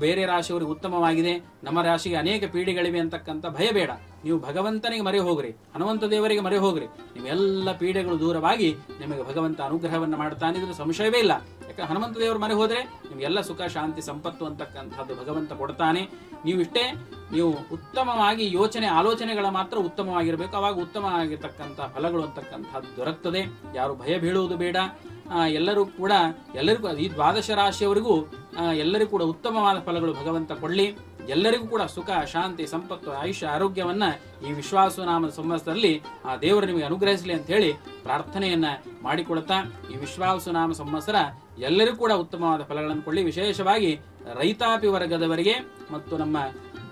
ಬೇರೆ ರಾಶಿಯವರಿಗೆ ಉತ್ತಮವಾಗಿದೆ, ನಮ್ಮ ರಾಶಿಗೆ ಅನೇಕ ಪೀಡೆಗಳಿವೆ ಅಂತಕ್ಕಂಥ ಭಯ ಬೇಡ. ನೀವು ಭಗವಂತನಿಗೆ ಮೊರೆ ಹೋಗ್ರಿ, ಹನುಮಂತ ದೇವರಿಗೆ ಮೊರೆ ಹೋಗ್ರಿ. ನೀವೆಲ್ಲ ಪೀಡೆಗಳು ದೂರವಾಗಿ ನಿಮಗೆ ಭಗವಂತ ಅನುಗ್ರಹವನ್ನು ಮಾಡ್ತಾನೆ, ಇದ್ರ ಸಂಶಯವೇ ಇಲ್ಲ. ಯಾಕಂದ್ರೆ ಹನುಮಂತ ದೇವರ ಮೊರೆ ಹೋದ್ರೆ ನಿಮ್ಗೆಲ್ಲ ಸುಖ, ಶಾಂತಿ, ಸಂಪತ್ತು ಅಂತಕ್ಕಂಥದ್ದು ಭಗವಂತ ಕೊಡ್ತಾನೆ. ನೀವು ಉತ್ತಮವಾಗಿ ಆಲೋಚನೆಗಳ ಮಾತ್ರ ಉತ್ತಮವಾಗಿರ್ಬೇಕು. ಅವಾಗ ಉತ್ತಮವಾಗಿರ್ತಕ್ಕಂಥ ಫಲಗಳು ಅಂತಕ್ಕಂಥದ್ದು ದೊರಕ್ತದೆ. ಯಾರು ಭಯ ಬೀಳುವುದು ಬೇಡ. ಎಲ್ಲರಿಗೂ ಈ ದ್ವಾದಶ ರಾಶಿಯವರಿಗೂ ಎಲ್ಲರಿಗೂ ಕೂಡ ಉತ್ತಮವಾದ ಫಲಗಳು ಭಗವಂತ ಕೊಡ್ಲಿ. ಎಲ್ಲರಿಗೂ ಕೂಡ ಸುಖ, ಶಾಂತಿ, ಸಂಪತ್ತು, ಆಯುಷ್ಯ, ಆರೋಗ್ಯವನ್ನ ಈ ವಿಶ್ವಾಸನಾಮ ಸಂವತ್ಸರದಲ್ಲಿ ಆ ದೇವರು ನಿಮಗೆ ಅನುಗ್ರಹಿಸಲಿ ಅಂತ ಹೇಳಿ ಪ್ರಾರ್ಥನೆಯನ್ನ ಮಾಡಿಕೊಡುತ್ತಾ, ಈ ವಿಶ್ವಾಸನಾಮ ಸಂವತ್ಸರ ಎಲ್ಲರಿಗೂ ಕೂಡ ಉತ್ತಮವಾದ ಫಲಗಳನ್ನು ಕೊಡ್ಲಿ. ವಿಶೇಷವಾಗಿ ರೈತಾಪಿ ವರ್ಗದವರಿಗೆ ಮತ್ತು ನಮ್ಮ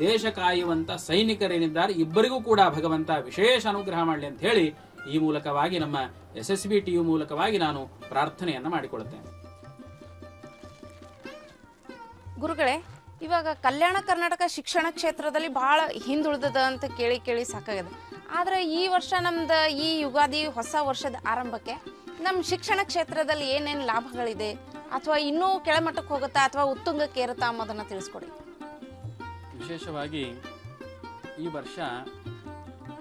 ದೇಶ ಕಾಯುವಂತ ಸೈನಿಕರೇನಿದ್ದಾರೆ ಇಬ್ಬರಿಗೂ ಕೂಡ ಭಗವಂತ ವಿಶೇಷ ಅನುಗ್ರಹ ಮಾಡಲಿ ಅಂತ ಹೇಳಿ ಈ ಮೂಲಕವಾಗಿ ನಮ್ಮ SSB TV ಮೂಲಕವಾಗಿ ನಾನು ಪ್ರಾರ್ಥನೆಯನ್ನ ಮಾಡಿಕೊಳ್ಳುತ್ತೇನೆ. ಗುರುಗಳೇ, ಇವಾಗ ಕಲ್ಯಾಣ ಕರ್ನಾಟಕ ಶಿಕ್ಷಣ ಕ್ಷೇತ್ರದಲ್ಲಿ ಬಹಳ ಹಿಂದುಳಿದದ ಅಂತ ಕೇಳಿ ಸಾಕಾಗಿದೆ. ಆದ್ರೆ ಈ ವರ್ಷ ನಮ್ದು ಈ ಯುಗಾದಿ ಹೊಸ ವರ್ಷದ ಆರಂಭಕ್ಕೆ ನಮ್ಮ ಶಿಕ್ಷಣ ಕ್ಷೇತ್ರದಲ್ಲಿ ಏನೇನು ಲಾಭಗಳಿದೆ, ಅಥವಾ ಇನ್ನೂ ಕೆಳಮಟ್ಟಕ್ಕೆ ಹೋಗುತ್ತಾ ಅಥವಾ ಉತ್ತುಂಗಕ್ಕೆ ಏರುತ್ತಾ ಅನ್ನೋದನ್ನ ತಿಳಿಸ್ಕೊಡಿ. ವಿಶೇಷವಾಗಿ ಈ ವರ್ಷ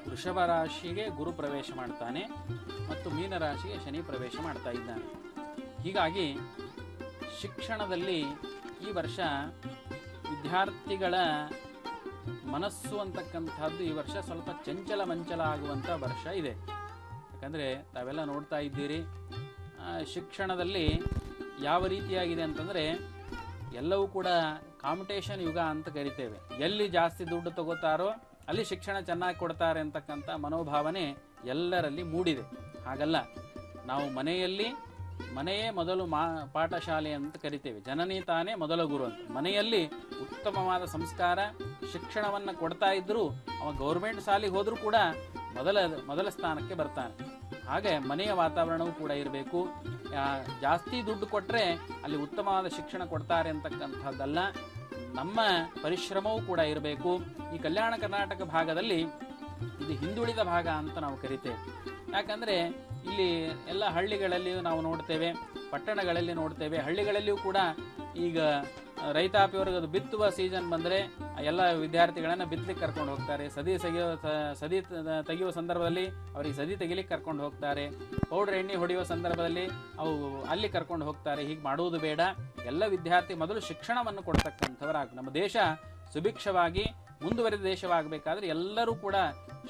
ವೃಷಭ ರಾಶಿಗೆ ಗುರು ಪ್ರವೇಶ ಮಾಡ್ತಾನೆ ಮತ್ತು ಮೀನ ರಾಶಿಗೆ ಶನಿ ಪ್ರವೇಶ ಮಾಡ್ತಾ ಇದ್ದಾನೆ. ಹೀಗಾಗಿ ಶಿಕ್ಷಣದಲ್ಲಿ ಈ ವರ್ಷ ವಿದ್ಯಾರ್ಥಿಗಳ ಮನಸ್ಸು ಅಂತಕ್ಕಂಥದ್ದು ಈ ವರ್ಷ ಸ್ವಲ್ಪ ಚಂಚಲ ಮಂಚಲ ಆಗುವಂಥ ವರ್ಷ ಇದೆ. ಯಾಕಂದರೆ ತಾವೆಲ್ಲ ನೋಡ್ತಾ ಇದ್ದೀರಿ, ಶಿಕ್ಷಣದಲ್ಲಿ ಯಾವ ರೀತಿಯಾಗಿದೆ ಅಂತಂದರೆ ಎಲ್ಲವೂ ಕೂಡ ಕಾಂಪಿಟೇಷನ್ ಯುಗ ಅಂತ ಕರಿತೇವೆ. ಎಲ್ಲಿ ಜಾಸ್ತಿ ದುಡ್ಡು ತಗೋತಾರೋ ಅಲ್ಲಿ ಶಿಕ್ಷಣ ಚೆನ್ನಾಗಿ ಕೊಡ್ತಾರೆ ಅಂತಕ್ಕಂಥ ಮನೋಭಾವನೆ ಎಲ್ಲರಲ್ಲಿ ಮೂಡಿದೆ. ಹಾಗಲ್ಲ, ನಾವು ಮನೆಯೇ ಮೊದಲು ಪಾಠಶಾಲೆ ಅಂತ ಕರಿತೇವೆ. ಜನನಿ ತಾನೇ ಮೊದಲ ಗುರು ಅಂತ. ಮನೆಯಲ್ಲಿ ಉತ್ತಮವಾದ ಸಂಸ್ಕಾರ ಶಿಕ್ಷಣವನ್ನು ಕೊಡ್ತಾ ಇದ್ದರೂ ಅವ ಗೌರ್ಮೆಂಟ್ ಶಾಲೆಗೆ ಹೋದರೂ ಕೂಡ ಮೊದಲ ಸ್ಥಾನಕ್ಕೆ ಬರ್ತಾನೆ. ಹಾಗೆ ಮನೆಯ ವಾತಾವರಣವೂ ಕೂಡ ಇರಬೇಕು. ಜಾಸ್ತಿ ದುಡ್ಡು ಕೊಟ್ಟರೆ ಅಲ್ಲಿ ಉತ್ತಮವಾದ ಶಿಕ್ಷಣ ಕೊಡ್ತಾರೆ ಅಂತಕ್ಕಂಥದ್ದಲ್ಲ, ನಮ್ಮ ಪರಿಶ್ರಮವೂ ಕೂಡ ಇರಬೇಕು. ಈ ಕಲ್ಯಾಣ ಕರ್ನಾಟಕ ಭಾಗದಲ್ಲಿ ಇದು ಹಿಂದುಳಿದ ಭಾಗ ಅಂತ ನಾವು ಕರಿತೇವೆ. ಯಾಕಂದರೆ ಇಲ್ಲಿ ಎಲ್ಲ ಹಳ್ಳಿಗಳಲ್ಲಿಯೂ ನಾವು ನೋಡ್ತೇವೆ, ಪಟ್ಟಣಗಳಲ್ಲಿ ನೋಡ್ತೇವೆ. ಹಳ್ಳಿಗಳಲ್ಲಿಯೂ ಕೂಡ ಈಗ ರೈತಾಪಿ ವರ್ಗದ ಬಿತ್ತುವ ಸೀಸನ್ ಬಂದರೆ ಎಲ್ಲ ವಿದ್ಯಾರ್ಥಿಗಳನ್ನು ಬಿತ್ತಲಿಕ್ಕೆ ಕರ್ಕೊಂಡು ಹೋಗ್ತಾರೆ. ಸದಿ ತೆಗೆಯುವ ಸಂದರ್ಭದಲ್ಲಿ ಅವರಿಗೆ ಸದಿ ತೆಗಿಲಿಕ್ಕೆ ಕರ್ಕೊಂಡು ಹೋಗ್ತಾರೆ. ಪೌಡರ್ ಎಣ್ಣೆ ಹೊಡೆಯುವ ಸಂದರ್ಭದಲ್ಲಿ ಅಲ್ಲಿ ಕರ್ಕೊಂಡು ಹೋಗ್ತಾರೆ. ಹೀಗೆ ಮಾಡುವುದು ಬೇಡ. ಎಲ್ಲ ವಿದ್ಯಾರ್ಥಿ ಮೊದಲು ಶಿಕ್ಷಣವನ್ನು ಕೊಡ್ತಕ್ಕಂಥವರಾಗ. ನಮ್ಮ ದೇಶ ಸುಭಿಕ್ಷವಾಗಿ ಮುಂದುವರೆದ ದೇಶವಾಗಬೇಕಾದ್ರೆ ಎಲ್ಲರೂ ಕೂಡ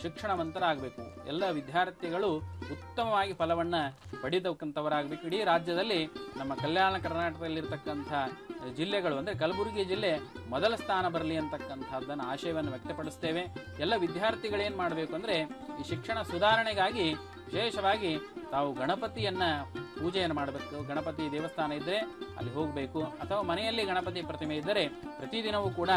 ಶಿಕ್ಷಣವಂತರಾಗಬೇಕು. ಎಲ್ಲ ವಿದ್ಯಾರ್ಥಿಗಳು ಉತ್ತಮವಾಗಿ ಫಲವನ್ನು ಪಡೆಯತಕ್ಕಂಥವರಾಗಬೇಕು. ಇಡೀ ರಾಜ್ಯದಲ್ಲಿ ನಮ್ಮ ಕಲ್ಯಾಣ ಕರ್ನಾಟಕದಲ್ಲಿರ್ತಕ್ಕಂಥ ಜಿಲ್ಲೆಗಳು ಅಂದರೆ ಕಲಬುರಗಿ ಜಿಲ್ಲೆ ಮೊದಲ ಸ್ಥಾನ ಬರಲಿ ಅಂತಕ್ಕಂಥದ್ದನ್ನು ಆಶಯವನ್ನು ವ್ಯಕ್ತಪಡಿಸ್ತೇವೆ. ಎಲ್ಲ ವಿದ್ಯಾರ್ಥಿಗಳೇನು ಮಾಡಬೇಕು ಅಂದರೆ ಈ ಶಿಕ್ಷಣ ಸುಧಾರಣೆಗಾಗಿ ವಿಶೇಷವಾಗಿ ತಾವು ಗಣಪತಿಯನ್ನು ಪೂಜೆಯನ್ನು ಮಾಡಬೇಕು. ಗಣಪತಿ ದೇವಸ್ಥಾನ ಇದ್ದರೆ ಅಲ್ಲಿ ಹೋಗಬೇಕು, ಅಥವಾ ಮನೆಯಲ್ಲಿ ಗಣಪತಿ ಪ್ರತಿಮೆ ಇದ್ದರೆ ಪ್ರತಿದಿನವೂ ಕೂಡ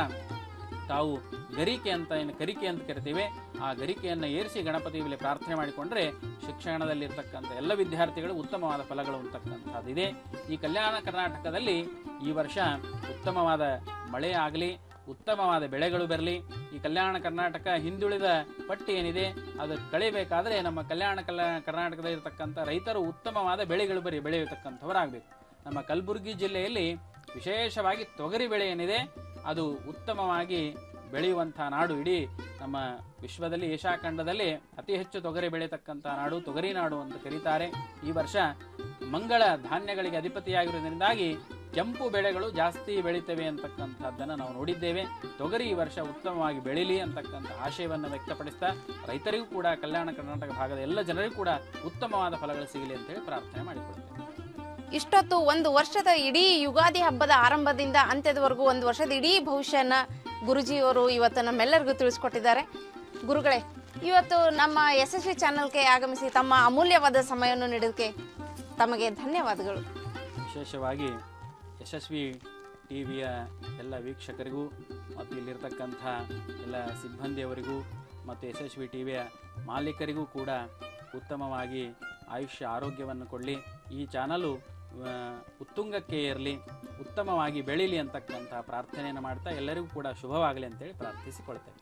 ತಾವು ಗರಿಕೆ ಅಂತ ಏನು ಕರಿಕೆ ಅಂತ ಕರಿತೀವಿ, ಆ ಗರಿಕೆಯನ್ನು ಏರಿಸಿ ಗಣಪತಿ ಮೇಲೆ ಪ್ರಾರ್ಥನೆ ಮಾಡಿಕೊಂಡ್ರೆ ಶಿಕ್ಷಣದಲ್ಲಿರ್ತಕ್ಕಂಥ ಎಲ್ಲ ವಿದ್ಯಾರ್ಥಿಗಳು ಉತ್ತಮವಾದ ಫಲಗಳು ಅಂತಕ್ಕಂಥದ್ದಿದೆ. ಈ ಕಲ್ಯಾಣ ಕರ್ನಾಟಕದಲ್ಲಿ ಈ ವರ್ಷ ಉತ್ತಮವಾದ ಮಳೆ ಆಗಲಿ, ಉತ್ತಮವಾದ ಬೆಳೆಗಳು ಬರಲಿ. ಈ ಕಲ್ಯಾಣ ಕರ್ನಾಟಕ ಹಿಂದುಳಿದ ಪಟ್ಟಿ ಏನಿದೆ ಅದು ಕಳಿಬೇಕಾದ್ರೆ ನಮ್ಮ ಕಲ್ಯಾಣ ಕರ್ನಾಟಕದಲ್ಲಿರ್ತಕ್ಕಂಥ ರೈತರು ಉತ್ತಮವಾದ ಬೆಳೆಗಳು ಬೆಳೆಯತಕ್ಕಂಥವರಾಗಬೇಕು. ನಮ್ಮ ಕಲಬುರಗಿ ಜಿಲ್ಲೆಯಲ್ಲಿ ವಿಶೇಷವಾಗಿ ತೊಗರಿ ಬೆಳೆ ಏನಿದೆ ಅದು ಉತ್ತಮವಾಗಿ ಬೆಳೆಯುವಂಥ ನಾಡು. ಇಡೀ ನಮ್ಮ ವಿಶ್ವದಲ್ಲಿ ಏಷ್ಯಾ ಖಂಡದಲ್ಲಿ ಅತಿ ಹೆಚ್ಚು ತೊಗರಿ ಬೆಳೆಯತಕ್ಕಂಥ ನಾಡು ತೊಗರಿ ನಾಡು ಅಂತ ಕರೀತಾರೆ. ಈ ವರ್ಷ ಮಂಗಳ ಧಾನ್ಯಗಳಿಗೆ ಅಧಿಪತಿಯಾಗಿರುವುದರಿಂದಾಗಿ ಕೆಂಪು ಬೆಳೆಗಳು ಜಾಸ್ತಿ ಬೆಳೀತವೆ ಅಂತಕ್ಕಂಥದ್ದನ್ನು ನಾವು ನೋಡಿದ್ದೇವೆ. ತೊಗರಿ ಈ ವರ್ಷ ಉತ್ತಮವಾಗಿ ಬೆಳೀಲಿ ಅಂತಕ್ಕಂಥ ಆಶಯವನ್ನು ವ್ಯಕ್ತಪಡಿಸ್ತಾ ರೈತರಿಗೂ ಕೂಡ ಕಲ್ಯಾಣ ಕರ್ನಾಟಕ ಭಾಗದ ಎಲ್ಲ ಜನರಿಗೂ ಕೂಡ ಉತ್ತಮವಾದ ಫಲಗಳು ಸಿಗಲಿ ಅಂತೇಳಿ ಪ್ರಾರ್ಥನೆ ಮಾಡಿಕೊಳ್ತೇವೆ. ಇಷ್ಟೊತ್ತು ಒಂದು ವರ್ಷದ ಇಡೀ ಯುಗಾದಿ ಹಬ್ಬದ ಆರಂಭದಿಂದ ಅಂತ್ಯದವರೆಗೂ ಒಂದು ವರ್ಷದ ಇಡೀ ಭವಿಷ್ಯನ ಗುರುಜಿಯವರು ಇವತ್ತು ನಮ್ಮೆಲ್ಲರಿಗೂ ತಿಳಿಸ್ಕೊಟ್ಟಿದ್ದಾರೆ. ಗುರುಗಳೇ, ಇವತ್ತು ನಮ್ಮ SSV ಚಾನಲ್ಗೆ ಆಗಮಿಸಿ ತಮ್ಮ ಅಮೂಲ್ಯವಾದ ಸಮಯವನ್ನು ನೀಡೋದಕ್ಕೆ ತಮಗೆ ಧನ್ಯವಾದಗಳು. ವಿಶೇಷವಾಗಿ SSV TVಯ ಎಲ್ಲ ವೀಕ್ಷಕರಿಗೂ ಮತ್ತು ಇಲ್ಲಿರ್ತಕ್ಕಂಥ ಎಲ್ಲ ಸಿಬ್ಬಂದಿಯವರಿಗೂ ಮತ್ತು SSV TVಯ ಮಾಲೀಕರಿಗೂ ಕೂಡ ಉತ್ತಮವಾಗಿ ಆಯುಷ್ಯ ಆರೋಗ್ಯವನ್ನು ಕೊಡಲಿ. ಈ ಚಾನಲು ಉತ್ತುಂಗಕ್ಕೆ ಏರಲಿ, ಉತ್ತಮವಾಗಿ ಬೆಳೀಲಿ ಅಂತಕ್ಕಂಥ ಪ್ರಾರ್ಥನೆಯನ್ನು ಮಾಡ್ತಾ ಎಲ್ಲರಿಗೂ ಕೂಡ ಶುಭವಾಗಲಿ ಅಂತೇಳಿ ಪ್ರಾರ್ಥಿಸಿಕೊಳ್ತೇವೆ.